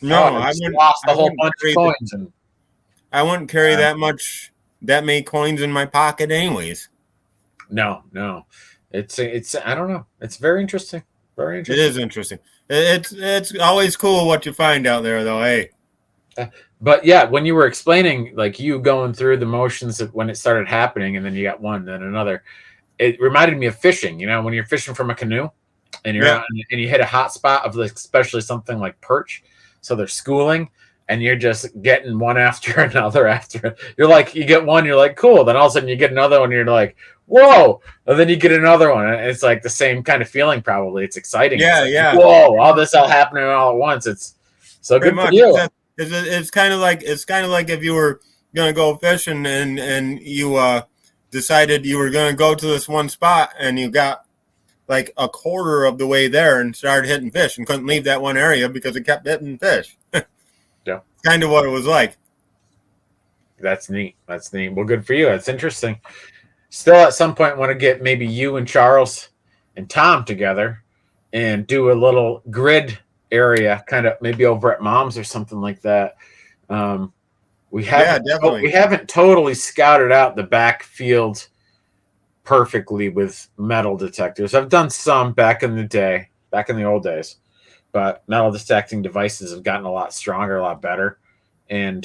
Oh, No, I just lost a whole bunch of coins, and I wouldn't carry that many coins in my pocket anyways. no, no, it's I don't know. It's very interesting. Very It interesting. is interesting. It's always cool what you find out there though, hey. But yeah, when you were explaining like you going through the motions of when it started happening, and then you got one, then another, it reminded me of fishing. When you're fishing from a canoe and you're Yeah. out and you hit a hot spot of like, especially something like perch, so they're schooling, and you're just getting one after another after. You're like, you get one, you're like, cool. Then all of a sudden you get another one, you're like, whoa. And then you get another one, and it's like the same kind of feeling. Probably it's exciting. It's Yeah, like, yeah. whoa, all this all happening all at once. It's so Pretty good for much. you. It's kind of like if you were gonna go fishing and you decided you were gonna go to this one spot and you got like a quarter of the way there and started hitting fish and couldn't leave that one area because it kept hitting fish. Yeah. Kind of what it was like. That's neat. That's neat. Well, good for you. That's interesting. Still, at some point, want to get maybe you and Charles and Tom together and do a little grid area, kind of maybe over at Mom's or something like that. Um, we haven't, Definitely. we haven't totally scouted out the backfield perfectly with metal detectors. I've done some back in the day, back in the old days, but metal detecting devices have gotten a lot stronger, a lot better, and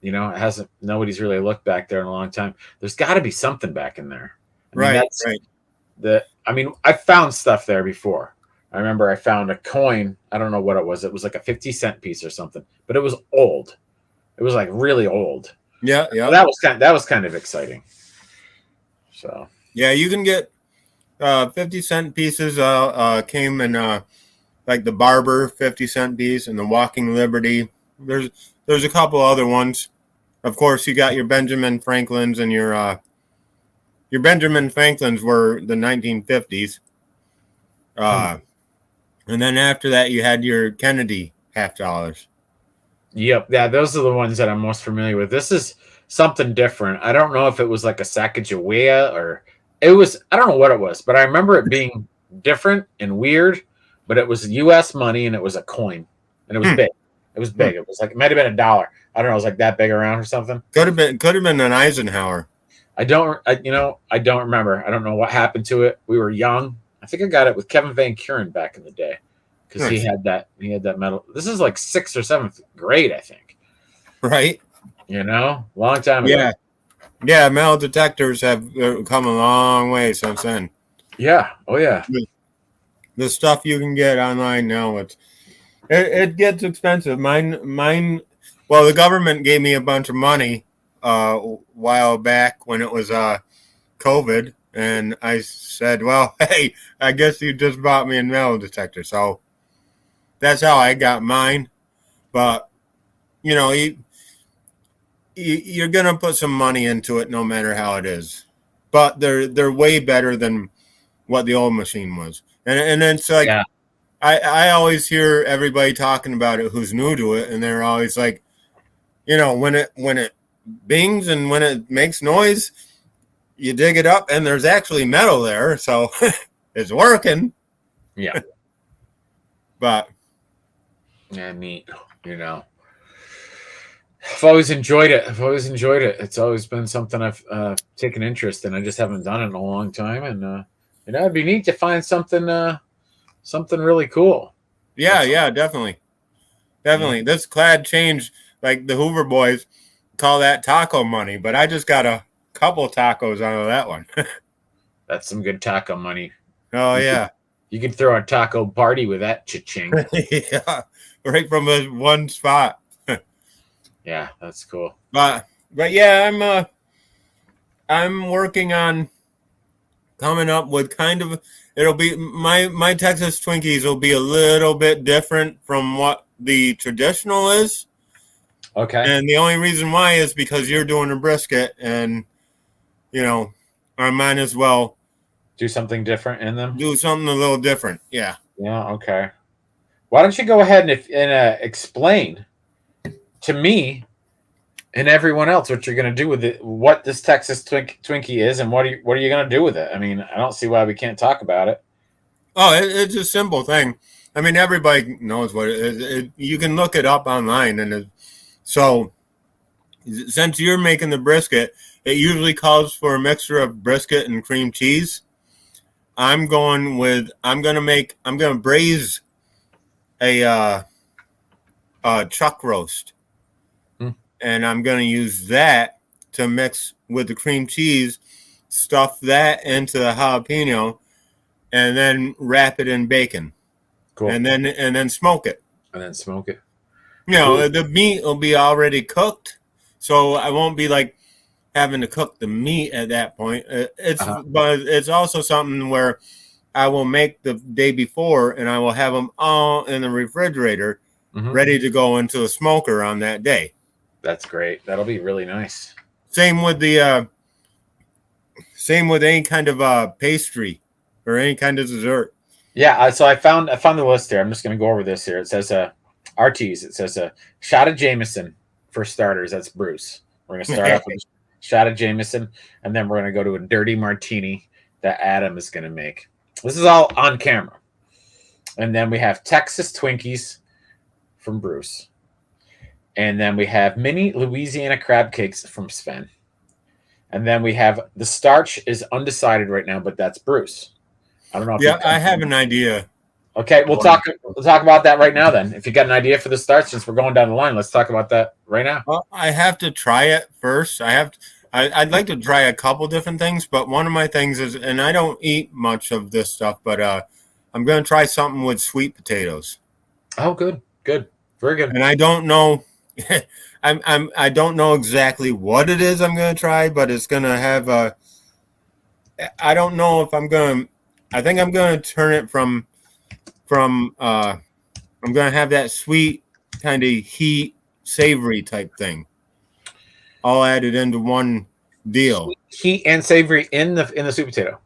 it hasn't. Nobody's really looked back there in a long time. There's got to be something back in there. Right. I found stuff there before. I remember I found a coin. I don't know what it was. It was like a 50-cent piece or something, but it was old. It was like really old. Yeah. So that was kind of exciting. So yeah, you can get 50-cent pieces. Came in like the Barber 50-cent piece and the Walking Liberty. There's a couple other ones. Of course, you got your Benjamin Franklins, and your Benjamin Franklins were the 1950s. And then after that, you had your Kennedy $50. Yep. Yeah, those are the ones that I'm most familiar with. This is something different. I don't know if it was like a Sacagawea or it was, I don't know what it was, but I remember it being different and weird, but it was US money and it was a coin and it was big. It was big. It was like, it might have been $1. I don't know. It was like that big around or something. Could have been an Eisenhower. I don't remember. I don't know what happened to it. We were young. I think I got it with Kevin Van Kuren back in the day. Because he had that metal. This is like 6th or 7th grade, I think. Right. Long time ago. Yeah. Metal detectors have come a long way since then. Yeah. Oh yeah. The stuff you can get online now, it gets expensive. Mine. Well, the government gave me a bunch of money a while back when it was COVID, and I said, "Well, hey, I guess you just bought me a metal detector." So that's how I got mine. But you're gonna put some money into it, no matter how it is. But they're way better than what the old machine was, and it's like I always hear everybody talking about it who's new to it, and they're always like, when it bings and when it makes noise, you dig it up and there's actually metal there, so it's working. Yeah. But yeah, neat. I've always enjoyed it. It's always been something I've taken interest in. I just haven't done it in a long time, and it'd be neat to find something really cool. Yeah, definitely. Definitely. This clad change, like the Hoover boys call that taco money, but I just got a couple tacos out of that one. That's some good taco money. Oh, yeah. You could throw a taco party with that cha-ching. Yeah. Right from one spot. Yeah, that's cool. But yeah, I'm working on coming up with kind of it'll be my Texas Twinkies will be a little bit different from what the traditional is. Okay. And the only reason why is because you're doing a brisket, and I might as well Do something different in them. do something a little different. Yeah. Yeah. Okay. Why don't you go ahead and explain to me and everyone else what you're going to do with it, what this Texas Twinkie is, and what are you going to do with it? I mean, I don't see why we can't talk about it. Oh, it's a simple thing. I mean, everybody knows what it is. You can look it up online, and so since you're making the brisket, it usually calls for a mixture of brisket and cream cheese. I'm going to braise a chuck roast, and I'm going to use that to mix with the cream cheese, stuff that into the jalapeno, and then wrap it in bacon. Cool. And then smoke it. And then smoke it. Cool. The meat will be already cooked, so I won't be like having to cook the meat at that point. But it's also something where I will make the day before, and I will have them all in the refrigerator, ready to go into the smoker on that day. That's great. That'll be really nice. Same with any kind of pastry or any kind of dessert. Yeah. So I found the list here. I'm just going to go over this here. It says RTs. It says a shot of Jameson for starters. That's Bruce. We're going to start off with a shot of Jameson, and then we're going to go to a dirty martini that Adam is going to make. This is all on camera. And then we have Texas Twinkies from Bruce. And then we have mini Louisiana crab cakes from Sven. And then we have the starch is undecided right now, but that's Bruce. I don't know. Yeah, I have an idea. Okay, we'll talk about that right now then. If you got an idea for the starch, since we're going down the line, let's talk about that right now. Well, I have to try it first. I'd like to try a couple different things, but one of my things is, and I don't eat much of this stuff, but I'm going to try something with sweet potatoes. Oh, good, very good. And I don't know, I don't know exactly what it is I'm going to try, but it's going to have I don't know if I think I'm going to turn it from I'm going to have that sweet kind of heat, savory type thing, all added into one deal. Heat and savory in the sweet potato.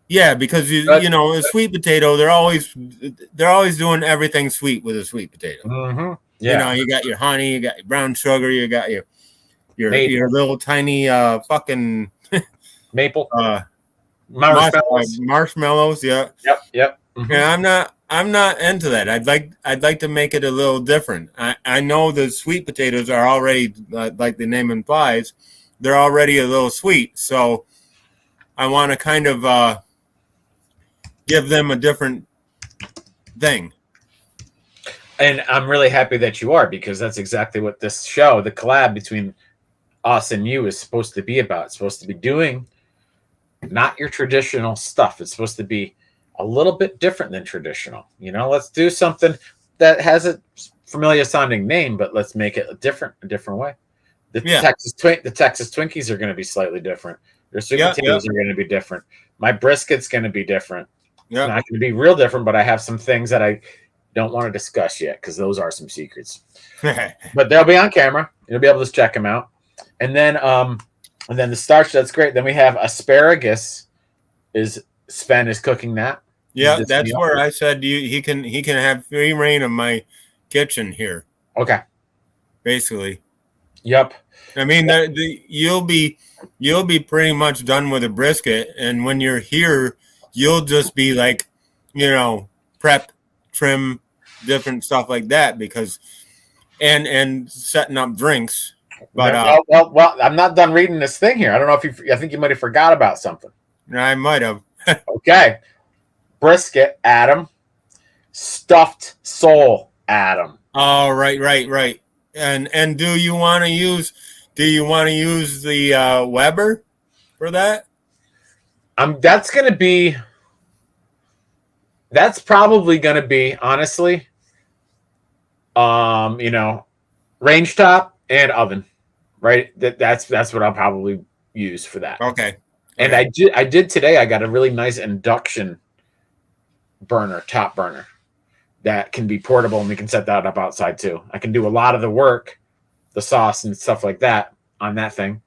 Yeah, because a sweet potato, they're always doing everything sweet with a sweet potato. Mm-hmm. Yeah, you got your honey, you got your brown sugar, you got your little tiny fucking maple marshmallows. Yeah. Yep. Mm-hmm. And I'm not into that. I'd like to make it a little different. I know the sweet potatoes are already, like the name implies, they're already a little sweet. So I want to kind of give them a different thing. And I'm really happy that you are, because that's exactly what this show, the collab between us and you, is supposed to be about. It's supposed to be doing not your traditional stuff. It's supposed to be a little bit different than traditional. Let's do something that has a familiar sounding name, but let's make it a different way. The Texas Twinkies are going to be slightly different. Your sweet potatoes are going to be different. My brisket's going to be different. Yeah. It's not going to be real different, but I have some things that I don't want to discuss yet, because those are some secrets. But they'll be on camera. You'll be able to check them out. And then the starch, that's great. Then we have asparagus. Sven is cooking that. Yeah, that's where I said he can have free reign of my kitchen here. Okay. Basically. Yep. I mean, you'll be pretty much done with a brisket, and when you're here, you'll just be like, prep, trim, different stuff like that, because and setting up drinks. But well, I'm not done reading this thing here. I don't know if I think you might have forgot about something. I might have. Okay. Brisket, Adam. stuffed sole, Adam. Oh, right. And do you want to use the Weber for that? That's probably gonna be, honestly, you know, range top and oven, right? That's what I'll probably use for that. Okay. And Okay. I did today. I got a really nice induction burner, top burner, that can be portable, and we can set that up outside too. I can do a lot of the work, the sauce and stuff like that on that thing,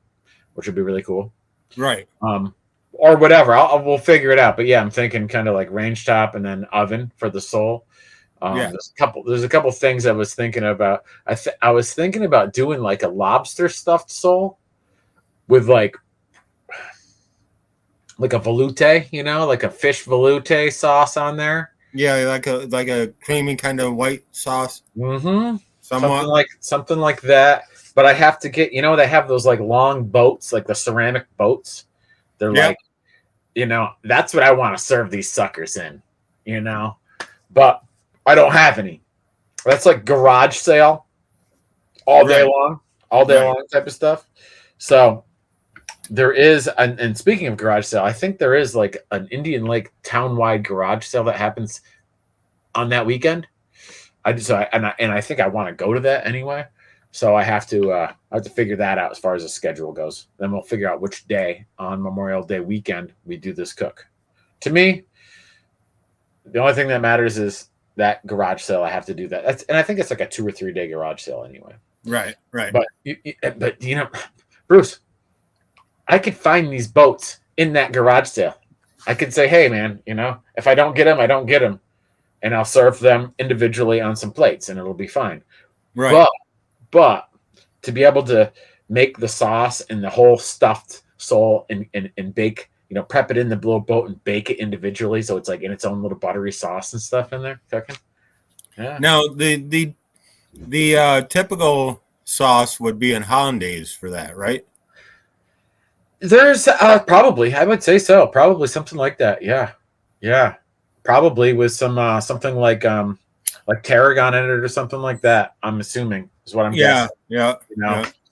which would be really cool. Right. Or whatever. We'll figure it out. But yeah, I'm thinking kind of like range top and then oven for the sole. Yeah. There's a couple things I was thinking about. I was thinking about doing like a lobster stuffed sole with like a velouté, like a fish velouté sauce on there. Yeah, like a creamy kind of white sauce. Mm-hmm. Somewhat. Something like that. But I have to get, they have those like long boats, like the ceramic boats. They're Yep. like, that's what I want to serve these suckers in, but I don't have any. That's like garage sale all day long type of stuff. So there is, and speaking of garage sale, I think there is like an Indian Lake town-wide garage sale that happens on that weekend. I think I want to go to that anyway. So I have to figure that out as far as the schedule goes. Then we'll figure out which day on Memorial Day weekend we do this cook. To me, the only thing that matters is that garage sale. I have to do that. And I think it's like a 2 or 3 day garage sale anyway. Right. But Bruce, I could find these boats in that garage sale. I could say, hey man, if I don't get them, I don't get them, and I'll serve them individually on some plates, and it'll be fine. Right. But to be able to make the sauce and the whole stuffed sole and bake, prep it in the little boat and bake it individually, so it's like in its own little buttery sauce and stuff in there cooking. Yeah. Now the typical sauce would be in hollandaise for that, right? There's probably, I would say so, probably something like that. Yeah, probably with some something like tarragon in it or something like that. I'm assuming is what I'm guessing. Yeah.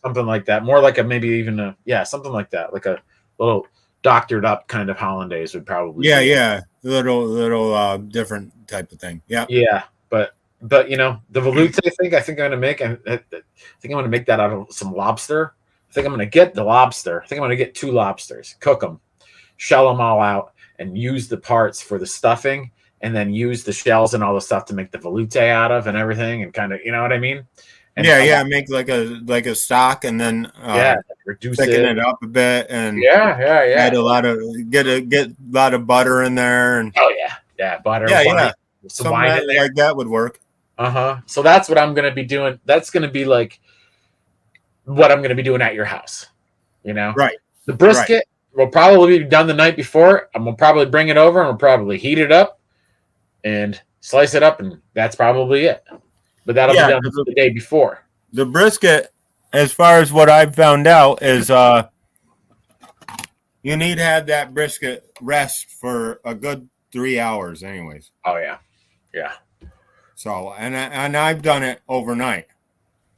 Something like that. More like maybe even something like that, like a little doctored up kind of hollandaise would probably. Yeah. Little different type of thing. Yeah. Yeah, but the velouté I think I'm gonna make. I think I'm gonna make that out of some lobster. I think I'm gonna get the lobster. I think I'm gonna get 2 lobsters, cook them, shell them all out, and use the parts for the stuffing, and then use the shells and all the stuff to make the velouté out of and everything, and kind of, you know what I mean? And make like a stock, and then reduce thicken it up a bit, and add a lot of get a lot of butter in there, and butter, wine, some wine in there. like that would work. So that's what I'm gonna be doing. That's gonna be like what I'm gonna be doing at your house, Right. The brisket will probably be done the night before, and we'll probably bring it over and we'll probably heat it up and slice it up, and that's probably it. But that'll be done the day before. The brisket, as far as what I've found out, is you need to have that brisket rest for a good 3 hours anyways. Oh yeah. So and I've done it overnight.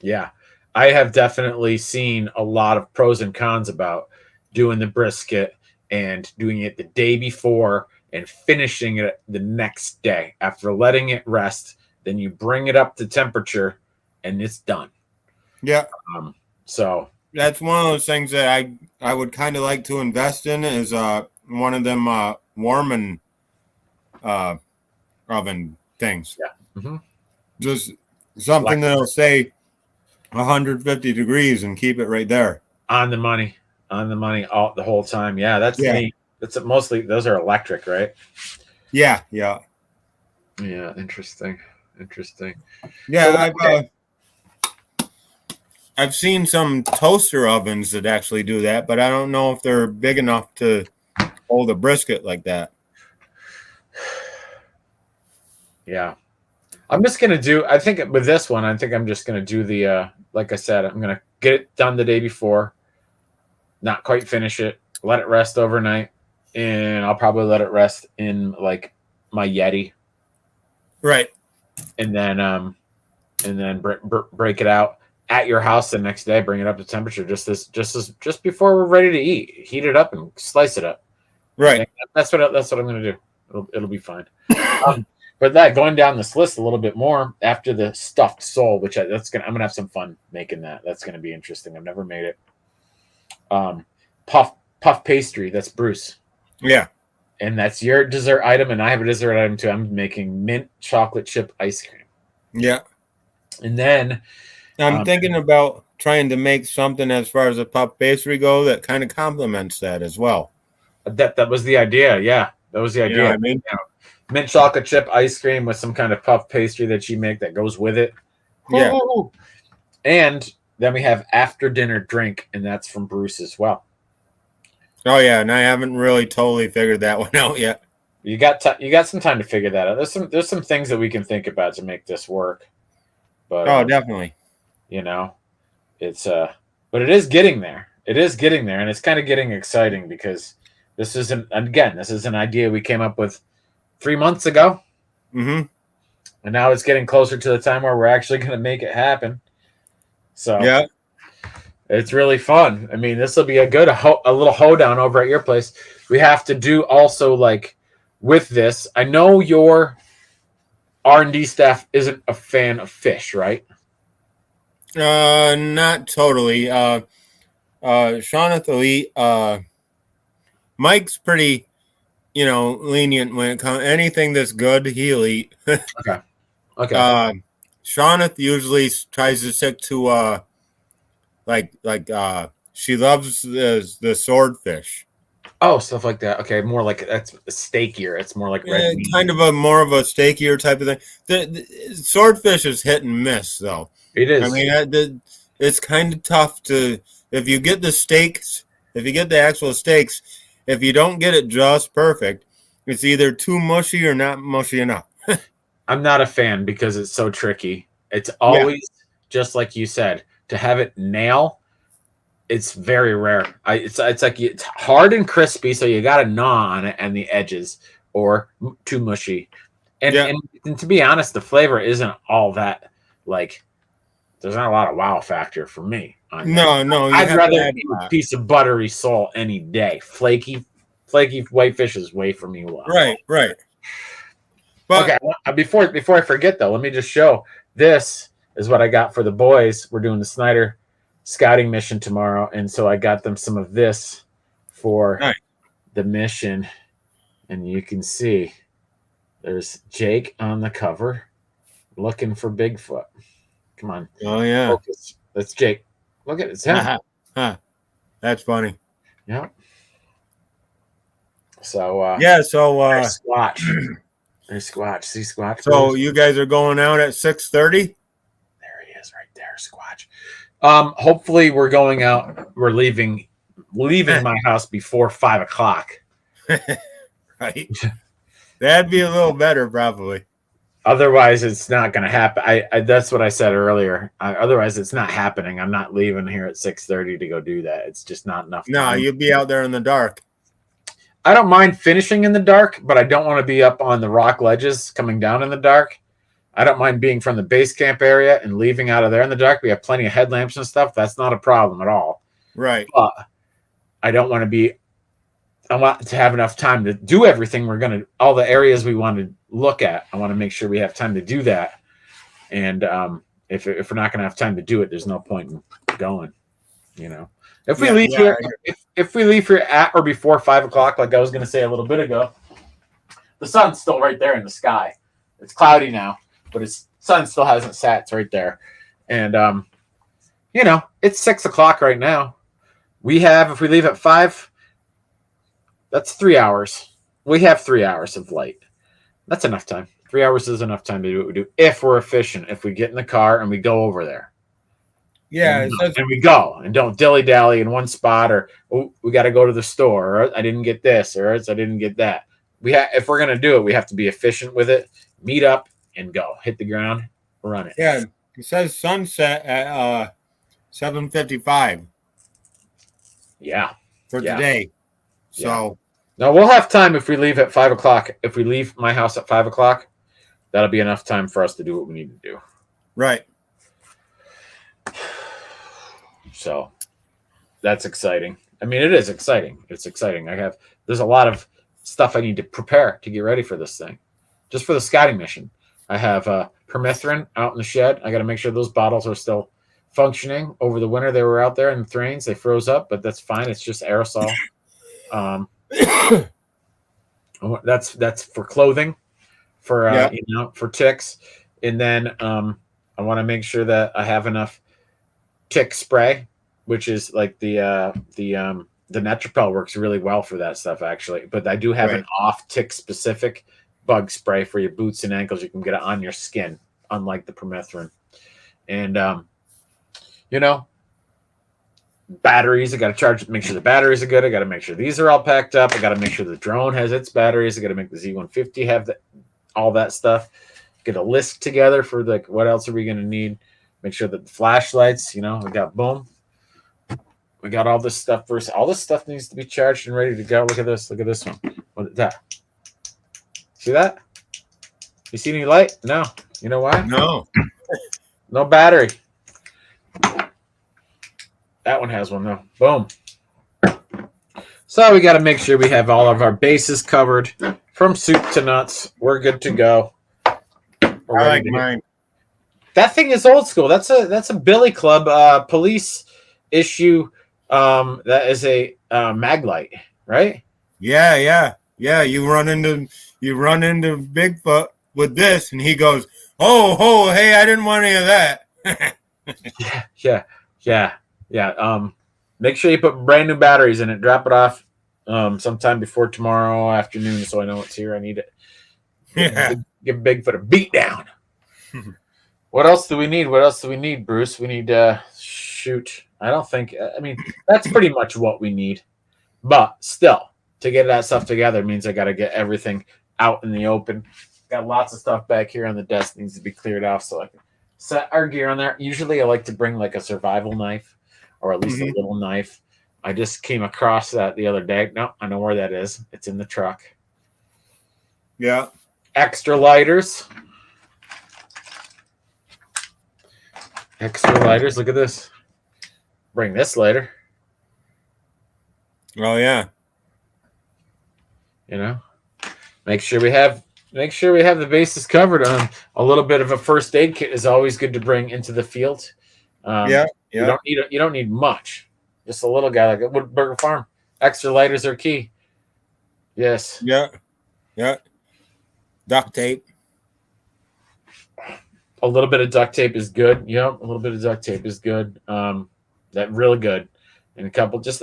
Yeah. I have definitely seen a lot of pros and cons about doing the brisket and doing it the day before and finishing it the next day after letting it rest. Then you bring it up to temperature and it's done. Yeah. So that's one of those things that I would kind of like to invest in is one of them Warman oven things. Yeah. Mm-hmm. Just something that'll stay 150 degrees and keep it right there. On the money all the whole time. Yeah, that's neat. That's mostly, those are electric, right? Yeah. Interesting. Yeah, I've seen some toaster ovens that actually do that, but I don't know if they're big enough to hold a brisket like that. Yeah. I'm just going to do, I think with this one, I think I'm just going to do the, like I said, I'm going to get it done the day before, not quite finish it, let it rest overnight, and I'll probably let it rest in like my Yeti Right. and then break it out at your house the next day. Bring it up to temperature just before we're ready to eat. Heat it up and slice it up. Right. That's what I'm going to do. It'll be fine. But that going down this list a little bit more after the stuffed sole, which I'm gonna have some fun making that. That's gonna be interesting. I've never made it. Puff pastry. That's Bruce. Yeah. And that's your dessert item, and I have a dessert item too. I'm making mint chocolate chip ice cream. Yeah. And then I'm thinking about trying to make something as far as a puff pastry go that kind of complements that as well. That was the idea. Yeah, that was the idea. You know what I mean? Mint chocolate chip ice cream with some kind of puff pastry that you make that goes with it. Yeah. Ooh. And then we have after dinner drink, and that's from Bruce as well. Oh yeah, and I haven't really totally figured that one out yet. You got some time to figure that out. There's some things that we can think about to make this work. But definitely. You know, it's but it is getting there. It is getting there, and it's kind of getting exciting because this is an idea we came up with 3 months ago. Mm-hmm. And now it's getting closer to the time where we're actually going to make it happen. So yeah, it's really fun. I mean, this will be a little hoedown over at your place. We have to do also like with this. I know your R&D staff isn't a fan of fish, right? Not totally. Shawnathan Mike's pretty, lenient when it comes anything that's good, he'll eat. Okay. Shawnathan usually tries to stick to she loves the swordfish. Oh, stuff like that. Okay, more like that's steakier. It's more like red meat. Kind of more of a steakier type of thing. The swordfish is hit and miss, though. It is. I mean, it's kind of tough to if you get the steaks, if you get the actual steaks, if you don't get it just perfect, it's either too mushy or not mushy enough. I'm not a fan because it's so tricky. It's always just like you said to have it nail. It's very rare. It's like it's hard and crispy, so you got to gnaw on it and the edges, or too mushy. And to be honest, the flavor isn't all that like. There's not a lot of wow factor for me. No. I'd rather eat a piece of buttery sole any day. Flaky white fish is way for me. Right. But, okay, before I forget though, let me just show. This is what I got for the boys. We're doing the Snyder scouting mission tomorrow, and so I got them some of this for the mission, and you can see there's Jake on the cover looking for Bigfoot. Come on. Oh yeah. Focus. That's Jake. Look at it. It's him. That's funny. Yeah. So Squatch. There's Squatch. See Squatch? So you guys are going out at 6:30? There he is right there, Squatch. Hopefully we're going out. We're leaving my house before 5 o'clock. Right. That'd be a little better, probably. Otherwise, it's not going to happen. I that's what I said earlier. Otherwise, it's not happening. I'm not leaving here at 6:30 to go do that. It's just not enough time. No, you'd be out there in the dark. I don't mind finishing in the dark, but I don't want to be up on the rock ledges coming down in the dark. I don't mind being from the base camp area and leaving out of there in the dark. We have plenty of headlamps and stuff. That's not a problem at all. Right. But I don't want to be. I want to have enough time to do everything all the areas we want to look at. I want to make sure we have time to do that. And if we're not going to have time to do it, there's no point in going, If we leave here, if we leave here at or before 5 o'clock, like I was going to say a little bit ago, the sun's still right there in the sky. It's cloudy now, but its sun still hasn't set. It's right there. And, it's 6 o'clock right now. If we leave at 5, that's 3 hours. We have 3 hours of light. That's enough time. 3 hours is enough time to do what we do if we're efficient. If we get in the car and we go over there. Yeah. And we go and don't dilly-dally in one spot or we got to go to the store or I didn't get this or I didn't get that. If we're going to do it, we have to be efficient with it. Meet up and go. Hit the ground, run it. Yeah. It says sunset at 7:55. Yeah. For today. So now we'll have time if we leave at 5 o'clock. If we leave my house at 5 o'clock, that'll be enough time for us to do what we need to do. Right. So that's exciting. I mean, it is exciting. It's exciting. There's a lot of stuff I need to prepare to get ready for this thing. Just for the scouting mission. I have permethrin out in the shed. I got to make sure those bottles are still functioning. Over the winter, they were out there in the trains. They froze up, but that's fine. It's just aerosol. That's for clothing, for for ticks. And then I want to make sure that I have enough tick spray, which is like the Netropel works really well for that stuff actually. But I do have an off tick specific bug spray for your boots and ankles. You can get it on your skin, unlike the permethrin. And batteries. I got to charge, make sure the batteries are good. I got to make sure these are all packed up. I got to make sure the drone has its batteries. I got to make the Z150 have all that stuff. Get a list together for what else are we going to need. Make sure that the flashlights, we got boom. We got all this stuff first. All this stuff needs to be charged and ready to go. Look at this. Look at this one. What is that? See that? You see any light? No. You know why? No. No battery. That one has one though. Boom. So we got to make sure we have all of our bases covered from soup to nuts. We're good to go. I like mine. That thing is old school. That's a Billy Club police issue. That is a Maglite, right? Yeah. You run into Bigfoot with this, and he goes, "Oh, hey, I didn't want any of that." Yeah. Make sure you put brand new batteries in it. Drop it off sometime before tomorrow afternoon, so I know it's here. I need it. Yeah. Give Bigfoot a beat down. What else do we need, Bruce? We need shoot. I don't think. I mean, that's pretty much what we need. But still, to get that stuff together means I got to get everything out in the open. Got lots of stuff back here on the desk needs to be cleared off so I can set our gear on there. Usually, I like to bring like a survival knife or at least a little knife. I just came across that the other day. No, I know where that is. It's in the truck. Yeah. Extra lighters. Look at this. Bring this later. Oh yeah. Make sure we have the bases covered. A little bit of a first aid kit is always good to bring into the field. Yeah. You don't need much. Just a little guy like a Woodburger Farm. Extra lighters are key. Yes. Yeah. Duct tape. A little bit of duct tape is good. Yep, a little bit of duct tape is good. That really good. And a couple there's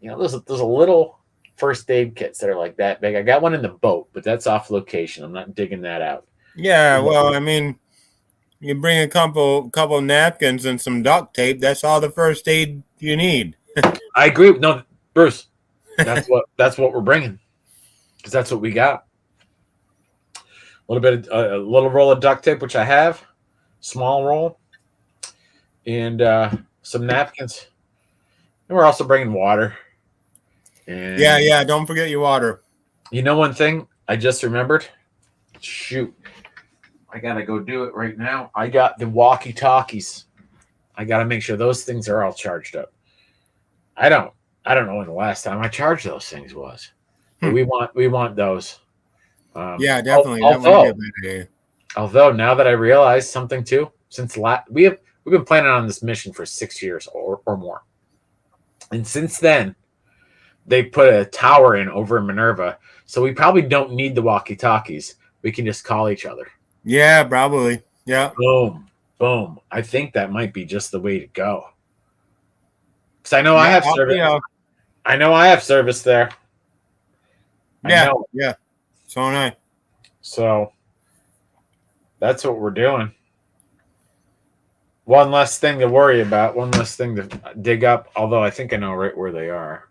a little first aid kits that are like that big. I got one in the boat, but that's off location. I'm not digging that out. Yeah, well, I mean, you bring a couple napkins and some duct tape. That's all the first aid you need. I agree. No, Bruce, that's what we're bringing because that's what we got. A little roll of duct tape, which I have, small roll, and some napkins. And we're also bringing water. And yeah. Don't forget your water. One thing I just remembered. Shoot, I gotta go do it right now. I got the walkie-talkies. I gotta make sure those things are all charged up. I don't know when the last time I charged those things was. But we want those. Yeah, definitely. That would be a good idea. Although now that I realize something too, since we've been planning on this mission for 6 years or more, and since then they put a tower in over in Minerva, so we probably don't need the walkie-talkies. We can just call each other. Yeah, probably. Yeah. Boom. I think that might be just the way to go. Because I know I have service. I know I have service there. Yeah. So am I. So that's what we're doing. One less thing to worry about. One less thing to dig up. Although I think I know right where they are.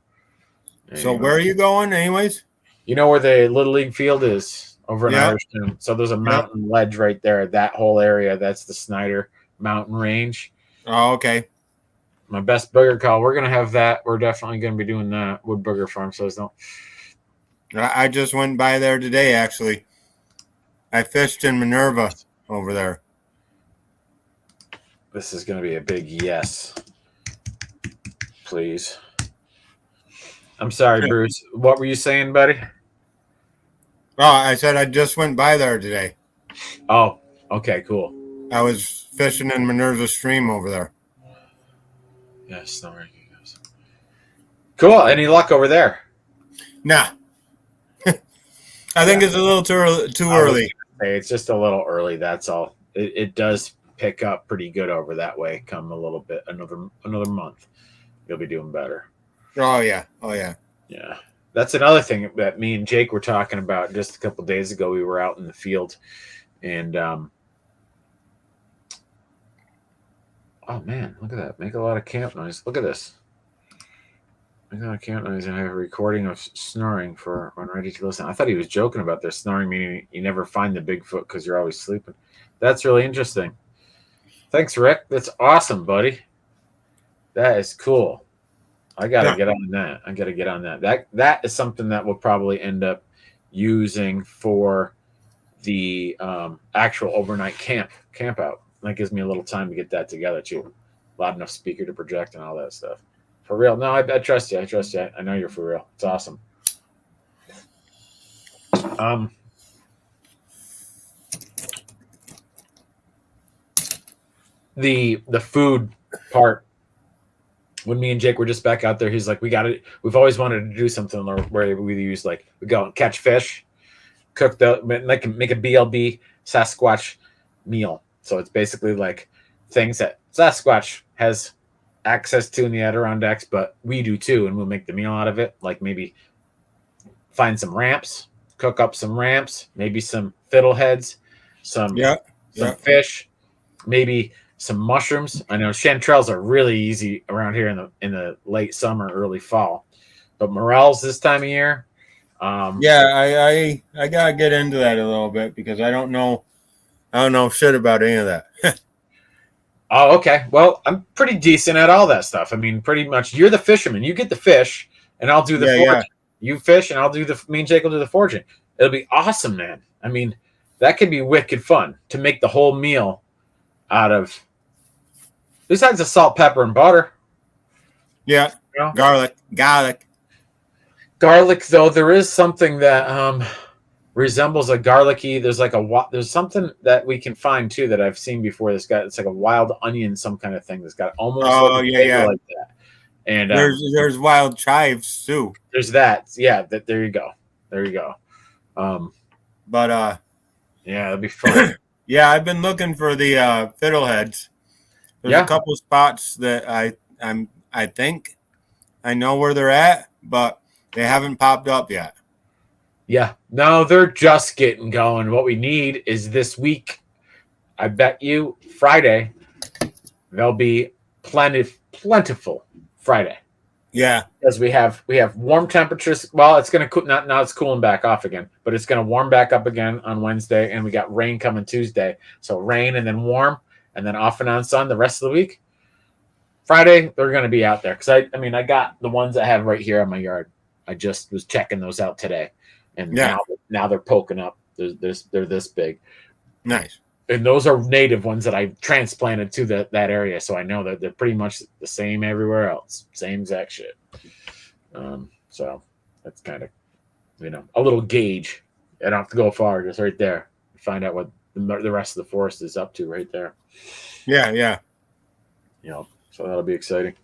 Anyway. So where are you going anyways? You know where the Little League field is? Over in Irishton. So there's a mountain ledge right there. That whole area. That's the Snyder mountain range. Oh, okay. My best burger call. We're going to have that. We're definitely going to be doing that. Woodburger Farm. So don't. I just went by there today, actually. I fished in Minerva over there. This is going to be a big yes. Please. I'm sorry, Bruce. What were you saying, buddy? Oh, I said I just went by there today. Oh, okay, cool. I was fishing in Minerva Stream over there. Yeah, snoring. Cool. Any luck over there? Nah. I think it's a little too early. Hey, it's just a little early. That's all. It does pick up pretty good over that way. Come a little bit, another month, you'll be doing better. Oh yeah. Oh yeah. Yeah. That's another thing that me and Jake were talking about just a couple of days ago. We were out in the field, and oh man, look at that! Make a lot of camp noise. Look at this. Make a lot of camp noise, and I have a recording of snoring for when ready to listen. I thought he was joking about their snoring, meaning you never find the Bigfoot because you're always sleeping. That's really interesting. Thanks, Rick. That's awesome, buddy. That is cool. I gotta get on that. I gotta get on that. That is something that we'll probably end up using for the actual overnight camp out. That gives me a little time to get that together too. Loud enough speaker to project and all that stuff. For real. No, I trust you. I trust you. I know you're for real. It's awesome. The food part, when me and Jake were just back out there, he's like, we've always wanted to do something where we use, like, we go and catch fish, cook make a BLB Sasquatch meal. So it's basically like things that Sasquatch has access to in the Adirondacks, but we do too, and we'll make the meal out of it. Like maybe find some ramps, cook up some ramps, maybe some fiddleheads, some fish, maybe some mushrooms. I know chanterelles are really easy around here in the late summer, early fall, but morels this time of year. I gotta get into that a little bit because I don't know shit about any of that. Oh, okay. Well, I'm pretty decent at all that stuff. I mean, pretty much you're the fisherman. You get the fish, and I'll do the foraging. Yeah. You fish, and I'll do me and Jake will do the foraging. It'll be awesome, man. I mean, that could be wicked fun to make the whole meal out of. Besides the salt, pepper, and butter. Yeah, you know? Garlic. Though, there is something that resembles a garlicky. There's something that we can find too that I've seen before. It's like a wild onion, some kind of thing that's got almost like that. And there's wild chives too. There's that. Yeah, there you go. But yeah, it'll be fun. Yeah, I've been looking for the fiddleheads. There's a couple spots that I think I know where they're at, but they haven't popped up yet. Yeah, no, they're just getting going. What we need is this week. I bet you Friday they'll be plentiful Friday. Yeah, because we have warm temperatures. Well, it's going to now it's cooling back off again, but it's going to warm back up again on Wednesday, and we got rain coming Tuesday. So rain and then warm, and then off and on sun the rest of the week. Friday they're going to be out there because I got the ones I have right here on my yard. I just was checking those out today. And now they're poking up. They're this big. Nice. And those are native ones that I transplanted to that area. So I know that they're pretty much the same everywhere else. Same exact shit. So that's kind of, a little gauge. I don't have to go far. Just right there. Find out what the rest of the forest is up to right there. Yeah. So that'll be exciting.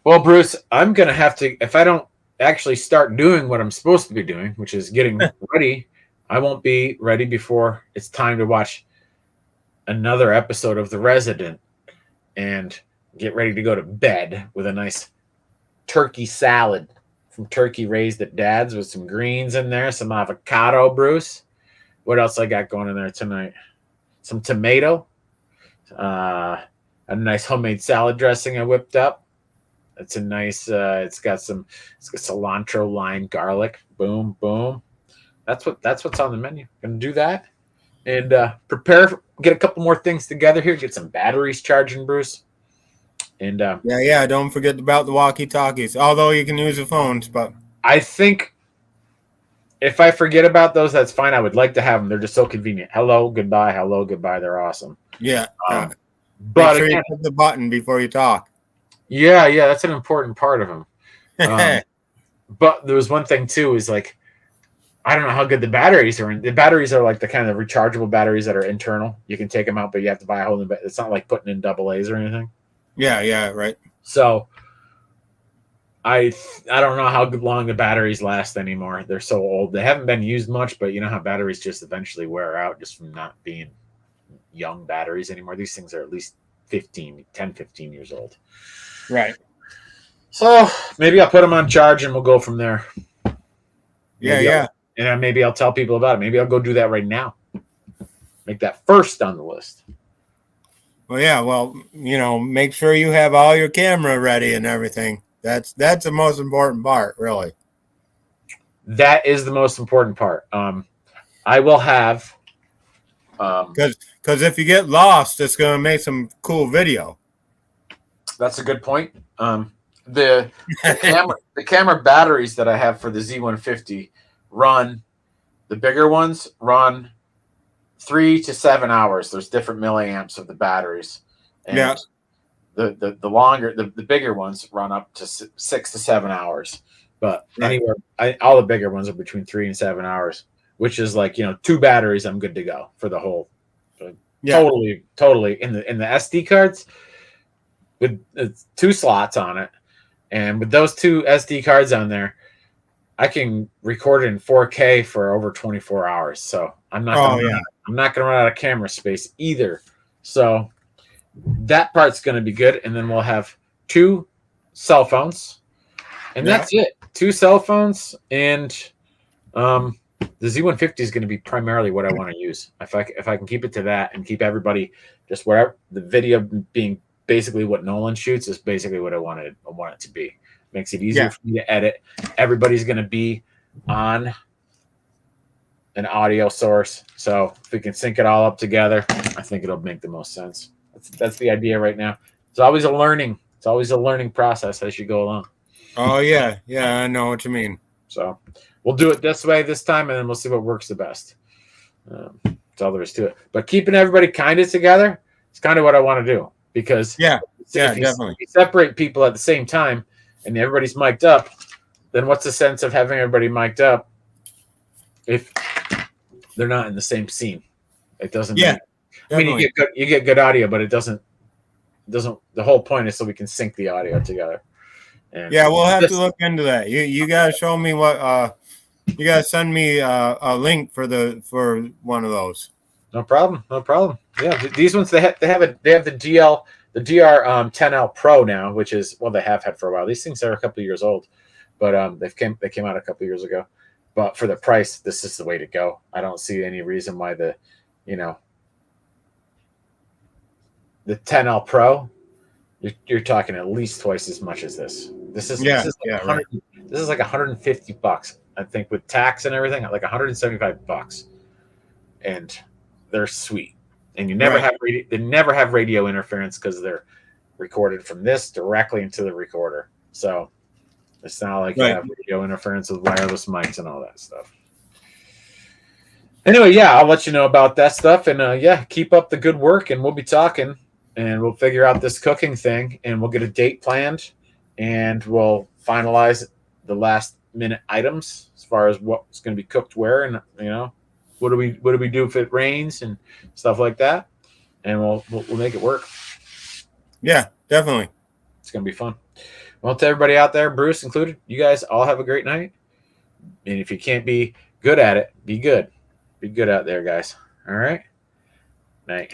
Well, Bruce, I'm going to have to, if I don't actually start doing what I'm supposed to be doing, which is getting ready, I won't be ready before it's time to watch another episode of The Resident and get ready to go to bed with a nice turkey salad from turkey raised at Dad's with some greens in there, some avocado, Bruce. What else I got going in there tonight? Some tomato, a nice homemade salad dressing I whipped up. It's a nice, it's got cilantro, lime, garlic. Boom, boom. That's what's on the menu. Gonna do that and get a couple more things together here. Get some batteries charging, Bruce. And don't forget about the walkie-talkies. Although you can use the phones, but I think if I forget about those, that's fine. I would like to have them. They're just so convenient. Hello, goodbye. Hello, goodbye. They're awesome. Yeah. Make But sure again, you hit the button before you talk. yeah, that's an important part of them. But there was one thing too, is like, I don't know how good the batteries are. The batteries are like the kind of rechargeable batteries that are internal. You can take them out, but you have to buy a whole new. It's not like putting in double A's or anything. Yeah, right. So I don't know how long the batteries last anymore. They're so old. They haven't been used much, but you know how batteries just eventually wear out just from not being young batteries anymore. These things are at least 15 years old. Right. So maybe I'll put them on charge and we'll go from there. Yeah. And maybe I'll tell people about it. Maybe I'll go do that right now. Make that first on the list. Well, yeah. Well, make sure you have all your camera ready and everything. That's the most important part, really. That is the most important part. I will have. Because if you get lost, it's going to make some cool video. That's a good point. The camera batteries that I have for the Z150 run, the bigger ones run 3 to 7 hours. There's different milliamps of the batteries, and Yeah. the longer, the bigger ones run up to 6 to 7 hours. But Right. anywhere, all the bigger ones are between 3 and 7 hours, which is like 2 batteries. I'm good to go for the whole. Yeah. Totally. In the SD cards, with 2 slots on it, and with those 2 SD cards on there, I can record it in 4K for over 24 hours. So I'm not gonna run out of camera space either. So that part's gonna be good, and then we'll have 2 cell phones, and that's it. 2 cell phones, and the Z150 is going to be primarily what I want to use. If I can keep it to that and keep everybody just wherever the video being basically what Nolan shoots is basically what I want it to be. Makes it easier for me to edit. Everybody's going to be on an audio source, so if we can sync it all up together, I think it'll make the most sense. That's the idea right now. It's always a learning process as you go along. Oh yeah, I know what you mean. So we'll do it this way this time, and then we'll see what works the best. That's all there is to it. But keeping everybody kind of together is kind of what I want to do, because definitely. If you separate people at the same time and everybody's mic'd up, then what's the sense of having everybody mic'd up if they're not in the same scene? It doesn't. Yeah, I mean, you get good audio, but it doesn't. The whole point is so we can sync the audio together. And we'll have to look into that. You gotta show me what you gotta send me a link for one of those. No problem. Yeah, these ones they have the DR10L Pro now, which is they have had for a while. These things are a couple of years old, but they came out a couple of years ago. But for the price, this is the way to go. I don't see any reason why the 10L Pro, you're talking at least twice as much as this. This is like $150, I think, with tax and everything, like $175, and they're sweet. And you never they never have radio interference because they're recorded from this directly into the recorder. So it's not like you have radio interference with wireless mics and all that stuff. Anyway, I'll let you know about that stuff, and keep up the good work, and we'll be talking, and we'll figure out this cooking thing, and we'll get a date planned, and we'll finalize the last minute items as far as what's going to be cooked where, and what do we do if it rains and stuff like that, and we'll make it work. Yeah, definitely. It's going to be fun. Well, to everybody out there, Bruce included, you guys all have a great night. And if you can't be good at it, be good. Be good out there, guys. All right? Night.